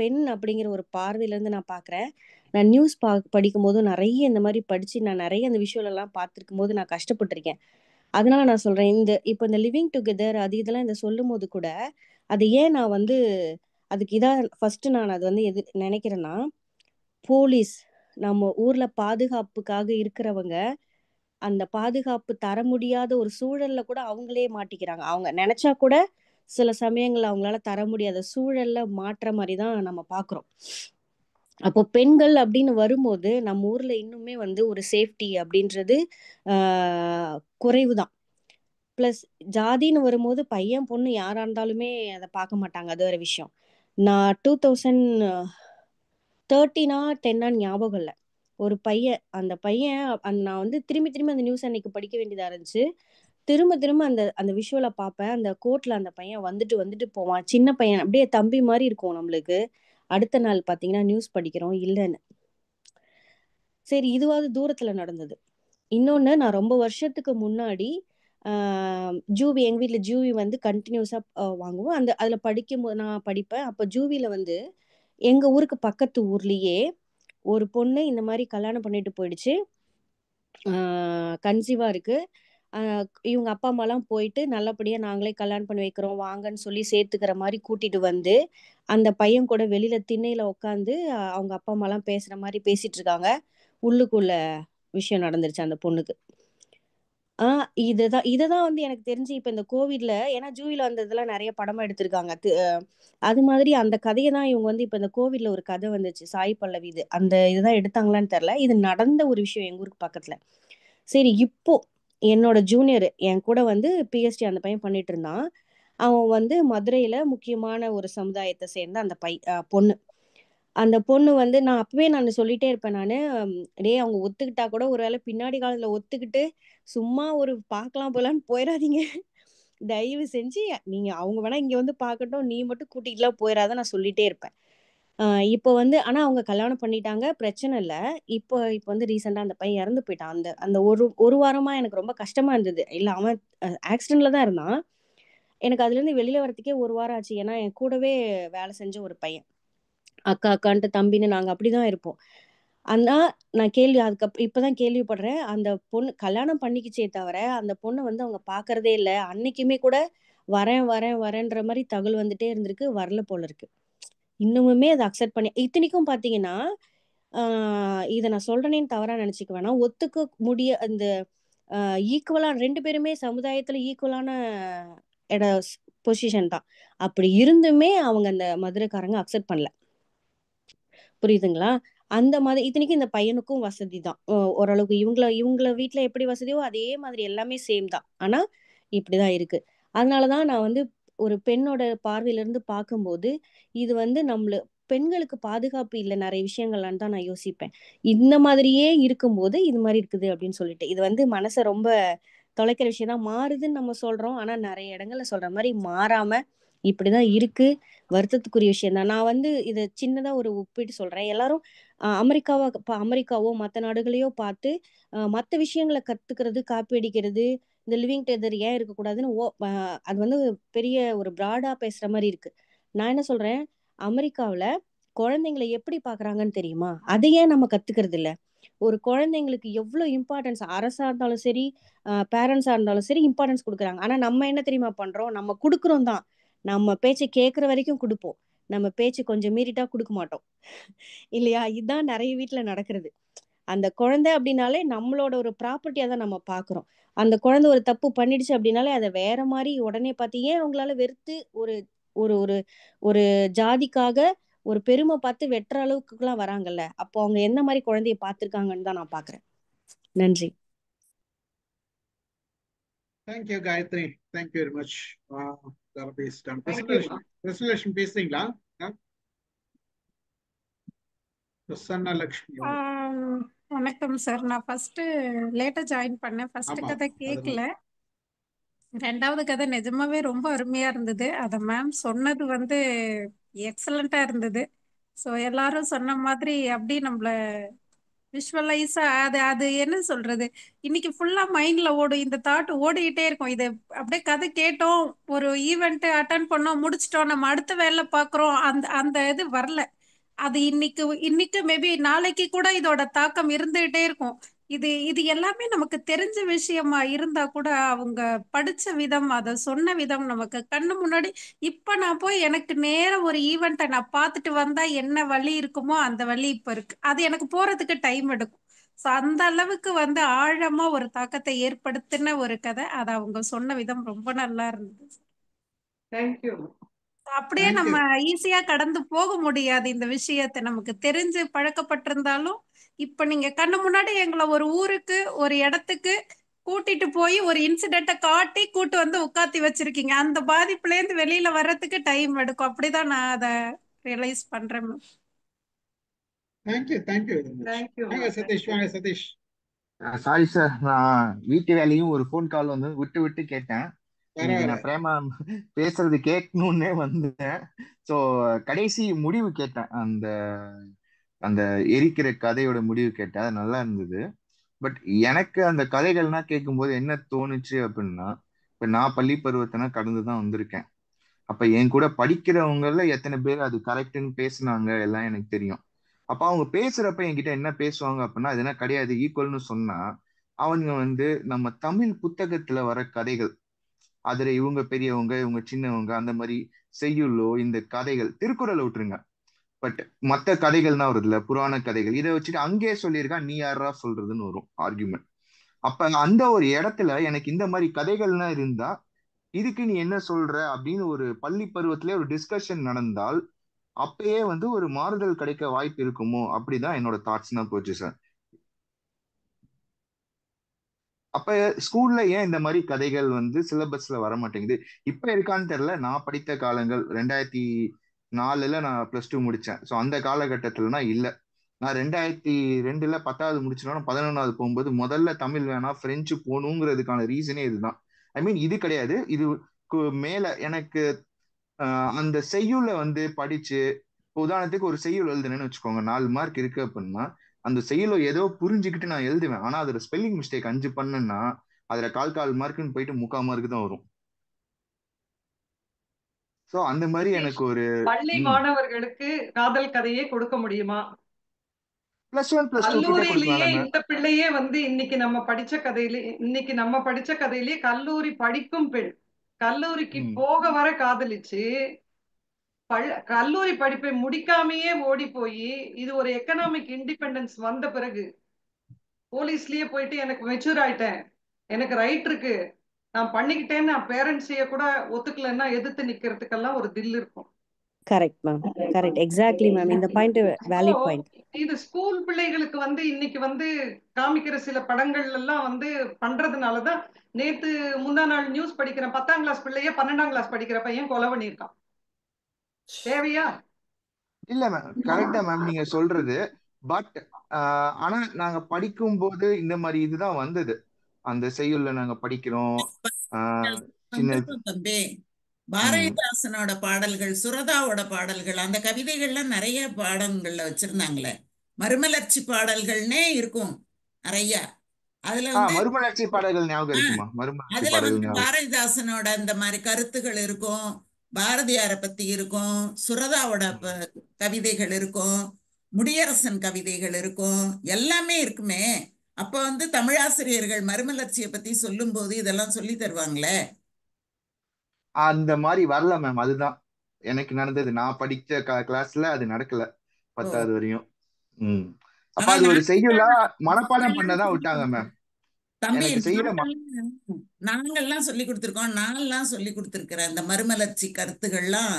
பெண் அப்படிங்கிற ஒரு பார்வையில இருந்து நான் பாக்குறேன். நான் நியூஸ் படிக்கும் போது நிறைய இந்த மாதிரி படிச்சு நான் நிறைய அந்த விஷயம் எல்லாம் பார்த்திருக்கும் போது நான் கஷ்டப்பட்டிருக்கேன். அதனால நான் சொல்றேன், இப்போ இந்த லிவிங் டுகெதர் அது இதெல்லாம் இந்த சொல்லும் போது கூட அது ஏன் நான் வந்து அதுக்கு ஃபர்ஸ்ட் நான் அது வந்து எது நினைக்கிறேன்னா, போலீஸ் நம்ம ஊர்ல பாதுகாப்புக்காக இருக்கிறவங்க அந்த பாதுகாப்பு தர முடியாத ஒரு சூழல்ல கூட அவங்களே மாட்டிக்கிறாங்க. அவங்க நினைச்சா கூட சில சமயங்கள்ல அவங்களால தர முடியாத சூழல்ல மாற்ற மாதிரி தான் நம்ம பாக்குறோம். அப்போ பெண்கள் அப்படின்னு வரும்போது நம்ம ஊர்ல இன்னுமே வந்து ஒரு சேஃப்டி அப்படின்றது குறைவுதான். ப்ளஸ் ஜாதின்னு வரும்போது பையன் பொண்ணு யாரா இருந்தாலுமே அதை பார்க்க மாட்டாங்க. அது ஒரு விஷயம். நான் 2013 10 ஞாபகம் இல்லை. ஒரு பையன் அந்த பையன் நான் வந்து திரும்பி திரும்பி அந்த நியூஸ் அன்னைக்கு படிக்க வேண்டியதா இருந்துச்சு. திரும்ப திரும்ப அந்த விஷுவலை பார்ப்பேன். அந்த கோர்ட்ல அந்த பையன் வந்துட்டு போவான். சின்ன பையன் அப்படியே தம்பி மாதிரி இருக்கும் நம்மளுக்கு. அடுத்த நாள் பாத்தீங்கன்னா நியூஸ் படிக்கிறோம் இல்லைன்னு. சரி, இதுவாவது தூரத்துல நடந்தது. இன்னொன்னு, நான் ரொம்ப வருஷத்துக்கு முன்னாடி ஜூவி, எங்க வீட்டுல ஜூவி வந்து கண்டினியூஸா வாங்குவோம். அதுல படிக்கும் போது நான் படிப்பேன். அப்ப ஜூவில வந்து எங்க ஊருக்கு பக்கத்து ஊர்லயே ஒரு பொண்ணு இந்த மாதிரி கல்யாணம் பண்ணிட்டு போயிடுச்சு. கன்சீவா இருக்கு. இவங்க அப்பா அம்மாலாம் போயிட்டு நல்லபடியா நாங்களே கல்யாணம் பண்ணி வைக்கிறோம் வாங்கன்னு சொல்லி சேர்த்துக்கிற மாதிரி கூட்டிட்டு வந்து அந்த பையன் கூட வெளியில திண்ணையில உட்காந்து அவங்க அப்பா அம்மாலாம் பேசுற மாதிரி பேசிட்டு இருக்காங்க. உள்ளுக்குள்ள விஷயம் நடந்துருச்சு அந்த பொண்ணுக்கு. இததான் வந்து எனக்கு தெரிஞ்சு இப்ப இந்த கோவிட்ல, ஏன்னா ஜூவில வந்ததெல்லாம் நிறைய படமா எடுத்திருக்காங்க. அது மாதிரி அந்த கதையை தான் இவங்க வந்து இப்ப இந்த கோவிட்ல ஒரு கதை வந்துச்சு, சாய் பல்லவி. அந்த இதுதான் எடுத்தாங்களான்னு தெரியல. இது நடந்த ஒரு விஷயம் எங்க ஊருக்கு பக்கத்துல. சரி, இப்போ என்னோட ஜூனியர் என் கூட வந்து பிஎஸ்டி அந்த பையன் பண்ணிட்டு இருந்தான். அவன் வந்து மதுரையில முக்கியமான ஒரு சமுதாயத்தை சேர்ந்த அந்த பொண்ணு. அந்த பொண்ணு வந்து நான் அப்பவே சொல்லிட்டே இருப்பேன் நானு, டேய் அவங்க ஒத்துக்கிட்டா கூட ஒருவேளை பின்னாடி காலத்துல ஒத்துக்கிட்டு சும்மா ஒரு பார்க்கலாம் போலான்னு போயிடாதீங்க. தயவு செஞ்சு நீங்க அவங்க வேணா இங்க வந்து பார்க்கட்டும், நீ மட்டும் கூட்டிட்டுலாம் போயிடாத நான் சொல்லிட்டே இருப்பேன். இப்போ வந்து ஆனா அவங்க கல்யாணம் பண்ணிட்டாங்க, பிரச்சனை இல்லை. இப்போ வந்து ரீசெண்டா அந்த பையன் இறந்து போயிட்டான். அந்த ஒரு வாரமா எனக்கு ரொம்ப கஷ்டமா இருந்தது. இல்ல, அவன் ஆக்சிடென்ட்ல தான் இருந்தான். எனக்கு அதுல இருந்து வெளியில வரதுக்கே ஒரு வாரம் ஆச்சு. ஏன்னா என் கூடவே வேலை செஞ்ச ஒரு பையன், அக்கா அக்கான்ட்டு தம்பின்னு நாங்க அப்படிதான் இருப்போம். ஆனா நான் இப்பதான் கேள்விப்படுறேன், அந்த பொண்ணு கல்யாணம் பண்ணிக்கிச்சே தவிர அந்த பொண்ணை வந்து அவங்க பாக்குறதே இல்லை. அன்னைக்குமே கூட வரேன் வரேன் வரேன்ற மாதிரி தகவல் வந்துட்டே இருந்திருக்கு, வரல போல இருக்கு. இன்னுமுமே அதை அக்செப்ட் பண்ணி, இத்தனைக்கும் பாத்தீங்கன்னா இதை நான் சொல்றேனேன்னு தவறா நினைச்சுக்க வேணாம், ஒத்துக்க முடிய அந்த ஈக்குவலா 2 பேருமே சமுதாயத்துல ஈக்குவலான பொசிஷன் தான். அப்படி இருந்துமே அவங்க அந்த மதுரைக்காரங்க அக்செப்ட் பண்ணல. புரியுதுங்களா? அந்த மாதிரி இத்தனைக்கும் இந்த பையனுக்கும் வசதி தான். ஓரளவுக்கு இவங்கள வீட்டுல எப்படி வசதியோ அதே மாதிரி எல்லாமே சேம் தான். ஆனா இப்படிதான் இருக்கு. அதனாலதான் நான் வந்து ஒரு பெண்ணோட பார்வையில இருந்து பார்க்கும்போது இது வந்து பெண்களுக்கு பாதுகாப்பு இல்லை நிறைய விஷயங்கள்லான்னு தான் நான் யோசிப்பேன். இந்த மாதிரியே இருக்கும்போது இது மாதிரி இருக்குது அப்படின்னு சொல்லிட்டு இது வந்து மனசை ரொம்ப தொலைக்கிற விஷயம் தான். மாறுதுன்னு நம்ம சொல்றோம், ஆனா நிறைய இடங்கள்ல சொல்ற மாதிரி மாறாம இப்படிதான் இருக்கு. வருத்தத்துக்குரிய விஷயம் தான். நான் வந்து இதை சின்னதா ஒரு ஒப்பிட்டு சொல்றேன். எல்லாரும் அமெரிக்காவோ மற்ற நாடுகளையோ பார்த்து மற்ற விஷயங்களை கத்துக்கிறது, காப்பி அடிக்கிறது, இந்த லிவிங் டெதர் ஏன் இருக்கக்கூடாதுன்னு அது வந்து பெரிய ஒரு பிராடா பேசுற மாதிரி இருக்கு. நான் என்ன சொல்றேன், அமெரிக்காவுல குழந்தைங்களை எப்படி பாக்குறாங்கன்னு தெரியுமா? அதையே நம்ம கத்துக்கிறது இல்ல. ஒரு குழந்தைங்களுக்கு எவ்வளவு இம்பார்ட்டன்ஸ் அரசா இருந்தாலும் சரி, பேரண்ட்ஸா இருந்தாலும் சரி இம்பார்ட்டன்ஸ் கொடுக்குறாங்க. ஆனா நம்ம என்ன தெரியுமா பண்றோம், நம்ம கொடுக்குறோம் தான், நம்ம பேச்சை கேட்கற வரைக்கும் கொடுப்போம், நம்ம பேச்சு கொஞ்சம் மீறிட்டா கொடுக்க மாட்டோம். இல்லையா? இதுதான் நிறைய வீட்டுல நடக்கிறது. அந்த குழந்தை அப்படின்னாலே நம்மளோட ஒரு ப்ராப்பர்ட்டியா தான் நம்ம பாக்குறோம். அந்த குழந்தை ஒரு தப்பு பண்ணிடுச்சு அப்படின்னாலே அதை வேற மாதிரி உடனே பார்த்து, ஏன் அவங்களால வெறுத்து ஒரு ஒரு ஒரு ஒரு ஜாதிக்காக ஒரு பெருமை பார்த்து வெட்டுற அளவுக்கு எல்லாம் வராங்கல்ல, அப்போ அவங்க என்ன மாதிரி குழந்தைய பார்த்திருக்காங்கன்னு தான் நான் பாக்குறேன். நன்றி. Thank you Gayathri, thank you very much. Presentation பேசுறீங்களா? பிரசன்னா லட்சுமி. வணக்கம் சார். நான் ஃபர்ஸ்ட் லேட்டா ஜாயின் பண்ணேன். ஃபர்ஸ்ட் கதை கேட்கல. ரெண்டாவது கதை நிஜமாவே ரொம்ப அருமையா இருந்தது. அத மேம் சொன்னது வந்து எக்ஸலண்டா இருந்தது. ஸோ எல்லாரும் சொன்ன மாதிரி அப்படி நம்மள விஷுவலைஸா அது அது என்ன சொல்றது, இன்னைக்கு ஃபுல்லா மைண்ட்ல ஓடும், இந்த தாட் ஓடிக்கிட்டே இருக்கும். இது அப்படியே கதை கேட்டோம், ஒரு ஈவெண்ட் அட்டன் பண்ணோம், முடிச்சிட்டோம், நம்ம அடுத்த வேலை பார்க்குறோம், அந்த அந்த இது வரல. அது இன்னைக்கு இன்னைக்கு மேபி நாளைக்கு கூட இதோட தாக்கம் இருந்துகிட்டே இருக்கும். இது இது எல்லாமே நமக்கு தெரிஞ்ச விஷயமா இருந்தா கூட அவங்க படிச்ச விதம், அதை சொன்ன விதம் நமக்கு கண்ணு முன்னாடி. இப்ப நான் போய் எனக்கு நேரம் ஒரு ஈவெண்ட்டை நான் பார்த்துட்டு வந்தா என்ன வழி இருக்குமோ அந்த வழி இப்ப இருக்கு. அது எனக்கு போறதுக்கு டைம் எடுக்கும். ஸோ அந்த அளவுக்கு ஆழமா ஒரு தாக்கத்தை ஏற்படுத்தின ஒரு கதை. அது அவங்க சொன்ன விதம் ரொம்ப நல்லா இருந்தது. தேங்க்யூ. அப்படியே நம்ம ஈஸியா கடந்து போக முடியாது. இந்த விஷயத்தை நமக்கு தெரிஞ்சு பழக்கப்பட்டிருந்தாலும், இப்ப நீங்க கண்ணு முன்னாடி எங்களை ஒரு ஊருக்கு ஒரு இடத்துக்கு கூட்டிட்டு போய் ஒரு இன்சிடென்ட்டை காட்டி கூட்டு வந்து உட்காத்தி வச்சிருக்கீங்க. அந்த பாதிப்புல இருந்து வெளியில வர்றதுக்கு டைம் எடுக்கும். அப்படிதான் நான் அதை ரியலைஸ் பண்றேன். Thank you very much. வாங்க சதீஷ், வாங்க சதீஷ். சாரி சார், நான் வீட்டு வேலையும் ஒரு ஃபோன் கால் வந்து விட்டு விட்டு கேட்டேன். இன்னைக்கு பரவாயில்ல. நான் பிரேமா பேசுறது கேட்கணும்னே வந்தேன். ஸோ கடைசி முடிவு கேட்டேன், அந்த அந்த எரிக்கிற கதையோட முடிவு கேட்டேன். அது நல்லா இருந்தது. பட் எனக்கு அந்த கதைகள்னா கேட்கும்போது என்ன தோணுச்சு அப்படின்னா, இப்ப நான் பள்ளி பருவத்தினா கடந்துதான் வந்திருக்கேன். அப்ப என் கூட படிக்கிறவங்கல எத்தனை பேர் அது கரெக்ட்னு பேசுனாங்க எல்லாம் எனக்கு தெரியும். அப்ப அவங்க பேசுறப்ப என்கிட்ட என்ன பேசுவாங்க அப்படின்னா, அது என்ன கிடையாது ஈக்குவல்னு சொன்னா, அவங்க வந்து நம்ம தமிழ் புத்தகத்துல வர கதைகள், அதுல இவங்க பெரியவங்க இவங்க சின்னவங்க அந்த மாதிரி செய்யுளோ இந்த கதைகள், திருக்குறளை விட்டுருங்க, பட் மத்த கதைகள்னா வருதுல்ல, புராண கதைகள், இதை வச்சுட்டு அங்கே சொல்லியிருக்கான் நீ யாரா சொல்றதுன்னு வரும் ஆர்குமெண்ட். அப்ப அந்த ஒரு இடத்துல எனக்கு இந்த மாதிரி கதைகள்லாம் இருந்தா இதுக்கு நீ என்ன சொல்ற அப்படின்னு ஒரு பள்ளி பருவத்திலே ஒரு டிஸ்கஷன் நடந்தால் அப்பயே வந்து ஒரு மாறுதல் கிடைக்க வாய்ப்பு இருக்குமோ அப்படிதான் என்னோட தாட்ஸ் தான் போச்சு சார். அப்ப ஸ்கூல்ல ஏன் இந்த மாதிரி கதைகள் வந்து சிலபஸ்ல வர மாட்டேங்குது? இப்ப இருக்கான்னு தெரியல. நான் படித்த காலங்கள் 2004 நான் +2 முடிச்சேன். ஸோ அந்த காலகட்டத்திலனா இல்ல. நான் 2002 10வது முடிச்சோன்னா 11வது போகும்போது முதல்ல தமிழ் வேணாம் பிரெஞ்சு போகணுங்கிறதுக்கான ரீசனே இதுதான். ஐ மீன் இது கிடையாது, இது மேல எனக்கு அந்த செய்யுளை வந்து படிச்சு, உதாரணத்துக்கு ஒரு செய்யுள் எழுதுனேன்னு வச்சுக்கோங்க, 4 மார்க் இருக்கு அப்படின்னா அந்த செய்யுளை ஏதோ புரிஞ்சுக்கிட்டு நான் எழுதுவேன். ஆனா அதுல ஸ்பெல்லிங் மிஸ்டேக் 5 பண்ணேன்னா அதுல 1/4 மார்க்குன்னு போயிட்டு 3/4 மார்க் தான் வரும். சோ அந்த மாதிரி எனக்கு ஒரு பள்ளி மாணவர்களுக்கு காதல் கதையே கொடுக்க முடியுமா? +1 +2 கிட்ட கல்லூரியிலேயே கொடுக்கலாம். இந்த பிள்ளையே இன்னைக்கு நம்ம படிச்ச கதையிலேயே கல்லூரி படிக்கும் பெண் கல்லூரிக்கு போக வர காதலிச்சு கல்லூரி படிப்பை முடிக்காமையே ஓடி போய் இது ஒரு எக்கனாமிக் இண்டிபெண்டன்ஸ் வந்த பிறகு போலீஸ்லயே போயிட்டு எனக்கு மெச்சூர் ஆயிட்டேன், எனக்கு ரைட் இருக்கு, நான் பண்ணிக்கிட்டேன்னு நான் பேரண்ட்ஸைய கூட ஒத்துக்கலன்னா எதிர்த்து நிக்கிறதுக்கெல்லாம் ஒரு தில் இருக்கும். Correct ma'am, correct, exactly ma'am. இந்த பாயிண்ட் வேலிட் பாயிண்ட். இது ஸ்கூல் பிள்ளைகளுக்கு இன்னைக்கு காமிக்கிற சில படங்கள் எல்லாம் பண்றதுனாலதான் நேத்து முந்தா நாள் நியூஸ் படிக்கிறேன், 10ஆம் கிளாஸ் பிள்ளைய 12ஆம் கிளாஸ் படிக்கிற பையன் கொலை பண்ணியிருக்கான். தேவையா? இல்ல மேம், கரெக்டா மேம் நீங்க சொல்றது. பட் ஆனா நாங்க படிக்கும் போது இந்த மாதிரி இதுதான் வந்தது. அந்த செய்யுள்ல நாங்க படிக்கிறோம். சின்ன தம்பி பாரதிதாசனோட பாடல்கள், சுரதாவோட பாடல்கள், அந்த கவிதைகள்லாம் நிறைய பாடங்கள்ல வச்சிருந்தாங்களே. மறுமலர்ச்சி பாடல்கள்னே இருக்கும் நிறைய. அதுல மறுமலர்ச்சி பாடல்கள் ஞாபகம் இருக்குமா? மறுமலர்ச்சி அதுல பாடல்கள் பாரதிதாசனோட இந்த மாதிரி கருத்துகள் இருக்கும், பாரதியார பத்தி இருக்கும், சுரதாவோட கவிதைகள் இருக்கும், முடியரசன் கவிதைகள் இருக்கும், எல்லாமே இருக்குமே. அப்ப தமிழாசிரியர்கள் மறுமலர்ச்சியை பத்தி சொல்லும் போது இதெல்லாம் சொல்லி தருவாங்களே. அந்த மாதிரி வரல மேம். அதுதான் எனக்கு நடந்தது. நான் படிச்ச கிளாஸ்ல அது நடக்கல 10வது வரையும். அப்ப அது ஒரு செய்யுளா மனப்பாடம் பண்ணதான் விட்டாங்க மேம். தம்பி நாங்கெல்லாம் சொல்லி கொடுத்துருக்கோம், நான்லாம் சொல்லி கொடுத்துருக்கிறேன். இந்த மறுமலர்ச்சி கருத்துகள்லாம்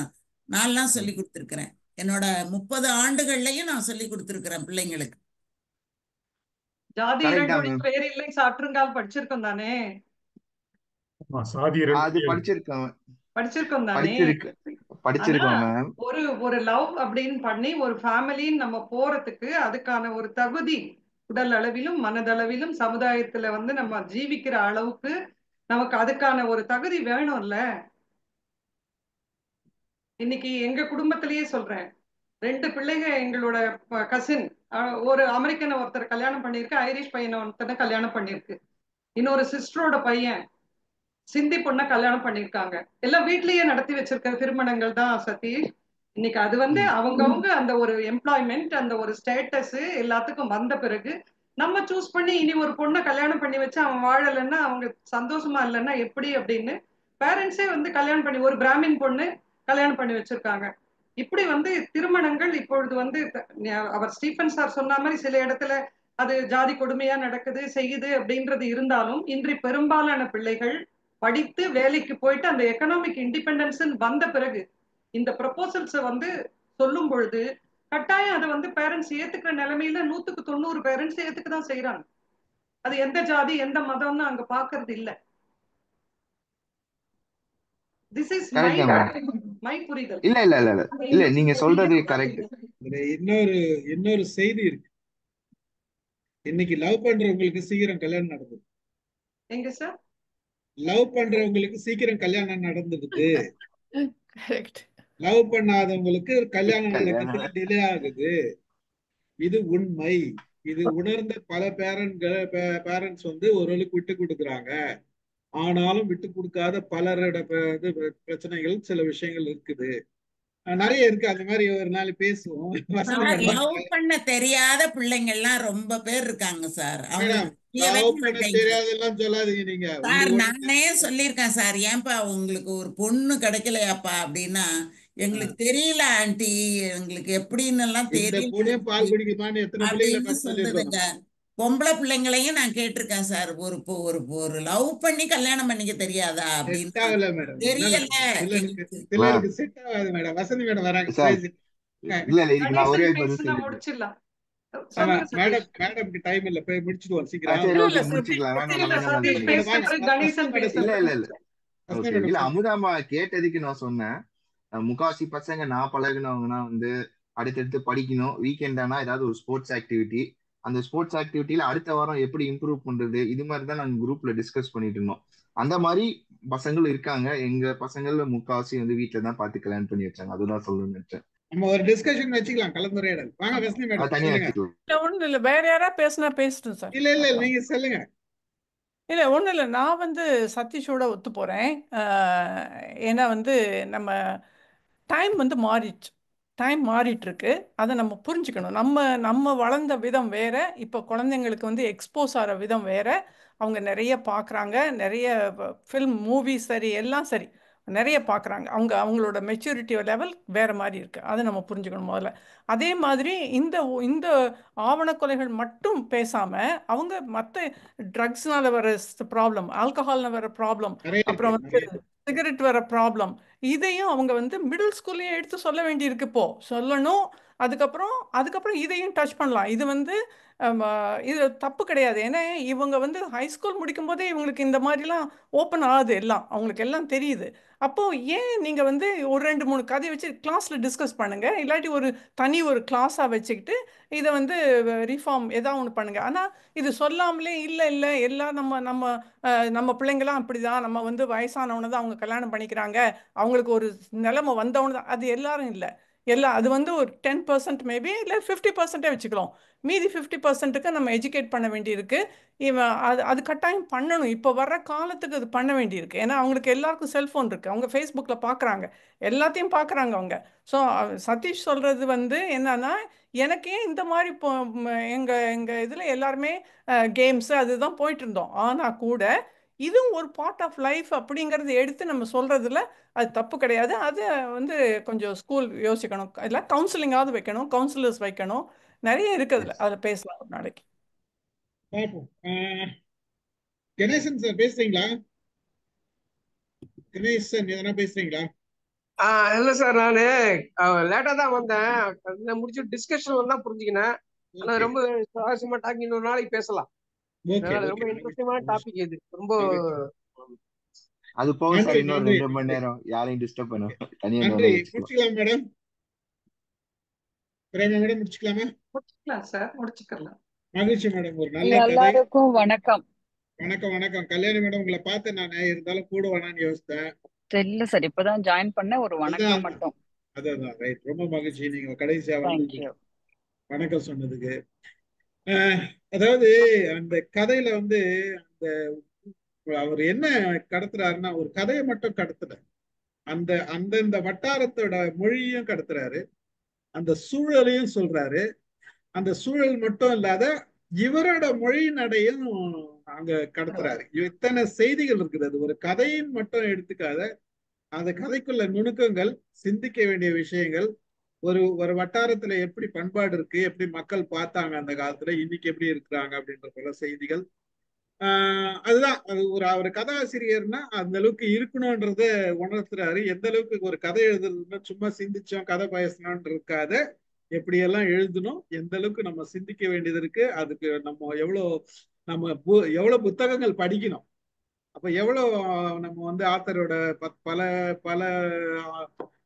நான்லாம் சொல்லி கொடுத்துருக்கிறேன். என்னோட 30 ஆண்டுகள்லயும் நான் சொல்லி கொடுத்துருக்கிறேன் பிள்ளைங்களுக்கு. ஜாதி இரண்டொழி பேரில்லை சாற்றுங்கால் படிச்சிருக்கோம் தானே? அது படிச்சிருக்கோம் தானே? படிச்சிருக்கோம் மேம். ஒரு லவ் அப்படின்னு பண்ணி ஒரு ஃபேமிலின்னு நம்ம போறதுக்கு அதுக்கான ஒரு தகுதி உடல் அளவிலும் மனதளவிலும் சமுதாயத்துல நம்ம ஜீவிக்கிற அளவுக்கு நமக்கு அதுக்கான ஒரு தகுதி வேணும்ல. இன்னைக்கு எங்க குடும்பத்திலேயே சொல்றேன், 2 பிள்ளைங்க எங்களோட கசின், ஒரு அமெரிக்கனை ஒருத்தர் கல்யாணம் பண்ணியிருக்கு, ஐரிஷ் பையனை ஒருத்தனை கல்யாணம் பண்ணியிருக்கு, இன்னொரு சிஸ்டரோட பையன் சிந்தி பொண்ணை கல்யாணம் பண்ணியிருக்காங்க. எல்லாம் வீட்லயே நடத்தி வச்சிருக்கிற திருமணங்கள் தான் சதீஷ். இன்னைக்கு அது வந்து அவங்கவுங்க அந்த ஒரு எம்ப்ளாய்மெண்ட், அந்த ஒரு ஸ்டேட்டஸ் எல்லாத்துக்கும் வந்த பிறகு நம்ம சூஸ் பண்ணி இனி ஒரு பொண்ணை கல்யாணம் பண்ணி வச்சு அவன் வாழலைன்னா, அவங்க சந்தோஷமா இல்லைன்னா எப்படி அப்படின்னு பேரண்ட்ஸே வந்து கல்யாணம் பண்ணி, ஒரு பிராமின் பொண்ணு கல்யாணம் பண்ணி வச்சிருக்காங்க. இப்படி வந்து திருமணங்கள் இப்பொழுது வந்து அவர் ஸ்டீஃபன் சார் சொன்ன மாதிரி சில இடத்துல அது ஜாதி கொடுமையா நடக்குது செய்யுது அப்படின்றது இருந்தாலும், இன்று பெரும்பாலான பிள்ளைகள் படித்து வேலைக்கு போயிட்டு அந்த எக்கனாமிக் இண்டிபெண்டன்ஸ் வந்த பிறகு இந்த ப்ரொபோசல்ஸை வந்து சொல்லும் பொழுது கட்டாயம் அதை வந்து பேரண்ட்ஸ் ஏத்துக்கிற நிலைமையில 100க்கு 90 பேரண்ட்ஸ் ஏத்துக்க தான் செய்யறாங்க. அது எந்த ஜாதி எந்த மதம்னு அங்க பாக்குறது இல்ல. திஸ் இஸ் மை புரிதல். இல்ல இல்ல இல்ல இல்ல நீங்க சொல்றது கரெக்ட். இன்னொரு செய்தி இருக்கு. இன்னைக்கு லவ் பண்றவங்களுக்கு சீக்கிரம் கல்யாணம் நடக்குது. எங்க சார்? லவ் பண்றவங்களுக்கு சீக்கிரம் கல்யாணம் நடந்துடுது. லவ் பண்ணாதவங்களுக்கு கல்யாணம் நடக்கிறதுக்கு டிலே ஆகுது. இது உண்மை. இது உணர்ந்த பல பேரண்ட்ஸ் வந்து ஓரளவுக்கு விட்டு கொடுக்குறாங்க. ஆனாலும் விட்டு கொடுக்காத பலரோட பிரச்சனைகள் சில விஷயங்கள் இருக்குது, நிறைய இருக்கு. அந்த மாதிரி ஒரு நாள் பேசுவோம். லவ் பண்ண தெரியாத பிள்ளைங்க எல்லாம் ரொம்ப பேர் இருக்காங்க சார். லவ் பண்ண தெரியாதெல்லாம் சொல்லாதீங்க நீங்க. சார் நானே சொல்லியிருக்கேன் சார், ஏன்பா உங்களுக்கு ஒரு பொண்ணு கிடைக்கலையாப்பா அப்படின்னா, எங்களுக்கு தெரியல ஆண்டி, எங்களுக்கு எப்படின்னு எல்லாம் தெரியல பால் குடிக்குமான்னு எத்தனை அப்படின்னு சொல்லுதுங்க. பொம்பளை பிள்ளைங்களையும் நான் கேட்டிருக்கேன் சார், ஒரு லவ் பண்ணி கல்யாணம் பண்ணிக்க தெரியாதா அப்படின்னு. தெரியல. முடிச்சிடலாம் மேடம்க்கு டைம் இல்ல, போய் முடிச்சிடுவோம் சீக்கிரம். இல்ல அமுதாமா கேட்டதுக்கு நான் சொன்னேன், முக்காவாசி பசங்க நான் பழகினவங்கன்னா வந்து அடுத்தடுத்து படிக்கணும், வீக்கெண்ட் ஆனா ஏதாவது ஒரு ஸ்போர்ட்ஸ் ஆக்டிவிட்டி, அந்த ஸ்போர்ட்ஸ் ஆக்டிவிட்டியில அடுத்த வாரம் எப்படி இம்ப்ரூவ் பண்றது, இது மாதிரி தான் நாங்க குரூப்ல டிஸ்கஸ் பண்ணிட்டு இருந்தோம். அந்த மாதிரி பசங்களும் இருக்காங்க. எங்க பசங்கள்ல முக்காவாசி வந்து வீட்டுல தான் பார்த்து கல்யாணம் பண்ணி வச்சாங்க. அதுதான் சொல்லணும்னு நினைச்சேன். நம்ம ஒரு டிஸ்கஷன் வச்சுக்கலாம், கலந்துரையாடல். வாங்க வசந்தி மேடம் தனியா இல்ல ஒண்ணும் இல்ல, வேற யாரா பேசினா பேசட்டும் சார். இல்ல இல்ல நீங்க சொல்லுங்க. இல்லை ஒன்றும் இல்லை, நான் வந்து சதீஷோட ஒத்து போகிறேன். ஏன்னா வந்து நம்ம டைம் வந்து மாறிடுச்சு, டைம் மாறிட்டுருக்கு. அதை நம்ம புரிஞ்சுக்கணும். நம்ம வளர்ந்த விதம் வேறு, இப்போ குழந்தைங்களுக்கு வந்து எக்ஸ்போஸ் ஆகிற விதம் வேறு. அவங்க நிறைய பார்க்குறாங்க, நிறைய ஃபில்ம் மூவிஸ் சரி எல்லாம் சரி நிறைய பார்க்குறாங்க. அவங்களோட மெச்சூரிட்டி லெவல் வேறு மாதிரி இருக்குது. அதை நம்ம புரிஞ்சுக்கணும் முதல்ல. அதே மாதிரி இந்த ஆவணக்கொலைகள் மட்டும் பேசாமல் அவங்க மற்ற ட்ரக்ஸ்னால வர ப்ராப்ளம், ஆல்கஹால்னு வர ப்ராப்ளம், அப்புறம் வந்து சிகரெட் வர ப்ராப்ளம், இதையும் அவங்க வந்து மிடில் ஸ்கூல்லையும் எடுத்து சொல்ல வேண்டியிருக்கு. இப்போ சொல்லணும். அதுக்கப்புறம் இதையும் டச் பண்ணலாம். இது வந்து இது தப்பு கிடையாது. ஏன்னா இவங்க வந்து ஹைஸ்கூல் முடிக்கும் போதே இவங்களுக்கு இந்த மாதிரிலாம் ஓப்பன் ஆகுது, எல்லாம் அவங்களுக்கு எல்லாம் தெரியுது. அப்போது ஏன் நீங்கள் வந்து ஒரு 2-3 கதையை வச்சு கிளாஸில் டிஸ்கஸ் பண்ணுங்கள், இல்லாட்டி ஒரு கிளாஸாக வச்சுக்கிட்டு இதை வந்து ரிஃபார்ம் ஏதாவது ஒன்று பண்ணுங்கள். ஆனால் இது சொல்லாமலே இல்லை எல்லாம் நம்ம பிள்ளைங்களாம் அப்படி தான், நம்ம வந்து வயசானவனை தான் அவங்க கல்யாணம் பண்ணிக்கிறாங்க, அவங்களுக்கு ஒரு நிலைமை வந்தவனு தான், அது எல்லாரும் இல்லை. அது வந்து ஒரு 10% மேபி, இல்லை 50% வச்சுக்கலாம். மீதி 50%க்கு நம்ம எஜுகேட் பண்ண வேண்டியிருக்கு. அது கட்டாயம் பண்ணணும். இப்போ வர்ற காலத்துக்கு அது பண்ண வேண்டியிருக்கு. ஏன்னா அவங்களுக்கு எல்லாருக்கும் செல்ஃபோன் இருக்குது, அவங்க ஃபேஸ்புக்கில் பார்க்குறாங்க, எல்லாத்தையும் பார்க்குறாங்க அவங்க. ஸோ சதீஷ் சொல்கிறது வந்து என்னன்னா, எனக்கே இந்த மாதிரி இப்போ எங்கள் இதில் எல்லாருமே கேம்ஸு அதுதான் போயிட்டு இருந்தோம். ஆனால் கூட இதுவும் ஒரு பார்ட் ஆஃப் லைஃப் அப்படிங்கிறது எடுத்து நம்ம சொல்கிறதுல அது தப்பு கிடையாது. அது வந்து கொஞ்சம் ஸ்கூல் யோசிக்கணும், இல்லை கவுன்சிலிங்காவது வைக்கணும், கவுன்சிலர்ஸ் வைக்கணும், நிறைய இருக்குதுல, அதில் பேசலாம் ஒரு நாளைக்கு. கணேசன் சார் பேசுறீங்களா? கணேசன் எதனா பேசுறீங்களா? இல்ல சார், நானு லேட்டா தான் வந்தேன், முடிச்சு டிஸ்கஷன் தான் புரிஞ்சுக்கினேன். ஆனா ரொம்ப சுவாரஸ்யமா டாக், இன்னொரு நாளைக்கு பேசலாம். ரொம்ப இன்ட்ரெஸ்டிங்கான டாபிக் இது. ரொம்ப அது போக சார் இன்னொரு 2 மணி நேரம் யாரையும் டிஸ்டர்ப் பண்ண தனியா முடிச்சுக்கலாம் மேடம். பிரேமா மேடம் முடிச்சுக்கலாமா? முடிச்சுக்கலாம் சார், முடிச்சுக்கலாம். மகிழ்ச்சி மேடம். ஒரு நல்ல எல்லாருக்கும் வணக்கம். வணக்கம். கல்யாணி மேடம் உங்களை பார்த்தேன், நானே இருந்தாலும் கூட வேணான்னு யோசித்தேன். இல்ல சார், இப்பதான் ஜாயின் பண்ண, ஒரு வணக்கம் மட்டும். அதான் ரைட். ரொம்ப மகிழ்ச்சி நீங்க கடைசியா வந்து தேங்க்யூ. வணக்கம் சொன்னதுக்கு. அதாவது அந்த கதையில வந்து அந்த அவர் என்ன கடத்துறாருன்னா ஒரு கதையை மட்டும் கடத்தல, அந்த அந்தந்த வட்டாரத்தோட மொழியும் கடத்துறாரு, அந்த சூழலையும் சொல்றாரு. அந்த சூழல் மட்டும் இல்லாத இவரோட மொழி நடையும் அங்க கடத்துறாரு. இத்தனை செய்திகள் இருக்கிறது. ஒரு கதையின் மட்டும் எடுத்துக்காத, அந்த கதைக்குள்ள நுணுக்கங்கள், சிந்திக்க வேண்டிய விஷயங்கள், ஒரு ஒரு வட்டாரத்துல எப்படி பண்பாடு இருக்கு, எப்படி மக்கள் பார்த்தாங்க அந்த காலத்துல, இன்னைக்கு எப்படி இருக்கிறாங்க அப்படின்ற பல செய்திகள். அதுதான் அது ஒரு கதாசிரியர்னா அந்த அளவுக்கு இருக்கணும்ன்றத உணர்த்துறாரு. எந்த அளவுக்கு ஒரு கதை எழுதுறதுன்னா சும்மா சிந்திச்சோம் கதை பேசணும்னு இருக்காத, எப்படியெல்லாம் எழுதணும், எந்த அளவுக்கு நம்ம சிந்திக்க வேண்டியது இருக்கு, அதுக்கு நம்ம எவ்வளவு புத்தகங்கள் படிக்கணும், அப்ப எவ்வளவு நம்ம வந்து ஆத்தரோட பல பல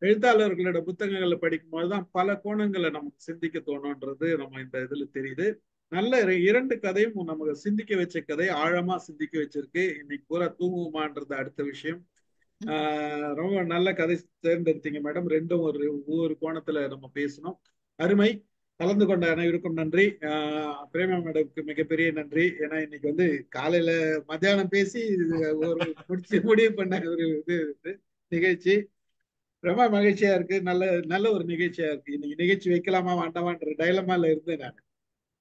எழுத்தாளர்களோட புத்தகங்களை படிக்கும் போதுதான் பல கோணங்களை நமக்கு சிந்திக்க தோணுன்றது நம்ம இந்த இதுல தெரியுது. நல்ல இரண்டு கதையும் நமக்கு சிந்திக்க வச்ச கதை, ஆழமா சிந்திக்க வச்சிருக்கு. இன்னைக்கு பூரா தூங்குமான்றது அடுத்த விஷயம். ரொம்ப நல்ல கதை தேர்ந்தெடுத்தீங்க மேடம். ரெண்டும் ஒவ்வொரு கோணத்துல நம்ம பேசணும். அருமை. கலந்து கொண்ட அனைவருக்கும் நன்றி. பிரேமா மேடம்க்கு மிகப்பெரிய நன்றி. ஏன்னா இன்னைக்கு வந்து காலையில மத்தியானம் பேசி ஒரு முடிவு பண்ண ஒரு நிகழ்ச்சி ரொம்ப மகிழ்ச்சியா இருக்கு. நல்ல நல்ல ஒரு நிகழ்ச்சியா இருக்கு. இன்னைக்கு நிகழ்ச்சி வைக்கலாமா வேண்டாமான்ற டைலமால இருந்தேன் நான்.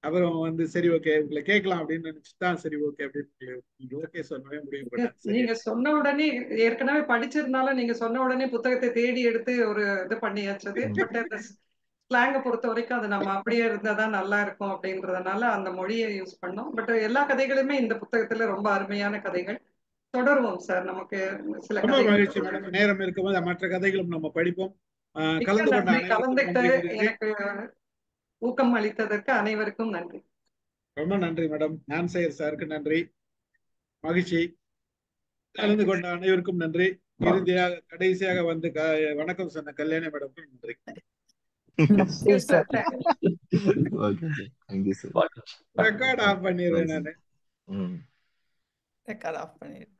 அப்புறம் வந்து சரி ஓகே உங்களை கேட்கலாம் அப்படின்னு நினைச்சுதான் சரி ஓகே அப்படின்னு ஓகே சொன்னவே முடிவு பண்ணேன். நீங்க சொன்ன உடனே ஏற்கனவே படிச்சிருந்தாலும் நீங்க சொன்ன உடனே புத்தகத்தை தேடி எடுத்து ஒரு இது பண்ணியாச்சது. பட் அந்த ஸ்லாங்கை பொறுத்த வரைக்கும் அது நம்ம அப்படியே இருந்தாதான் நல்லா இருக்கும் அப்படின்றதுனால அந்த மொழியை யூஸ் பண்ணோம். பட் எல்லா கதைகளுமே இந்த புத்தகத்துல ரொம்ப அருமையான கதைகள். தொடருவோம் சார். நமக்கு சில ரொம்ப கதைகள் மகிழ்ச்சி மேடம். நேரம் இருக்கும்போது மற்ற கதைகளும் நம்ம படிப்போம். கலந்து கொண்ட கலந்துட்டு எனக்கு ஊக்கம் அளித்ததற்கு அனைவருக்கும் நன்றி. ரொம்ப நன்றி மேடம். ஞானசேகர் சாருக்கு நன்றி. மகிழ்ச்சி. கலந்து கொண்ட அனைவருக்கும் நன்றி. இறுதியாக கடைசியாக வந்து வணக்கம் சொன்ன கல்யாணி மேடம்க்கும் நன்றி. ரெக்கார்ட் ஆஃப் பண்ணிடுறேன் நானு. ரெக்கார்ட் ஆஃப் பண்ணிடுறேன்.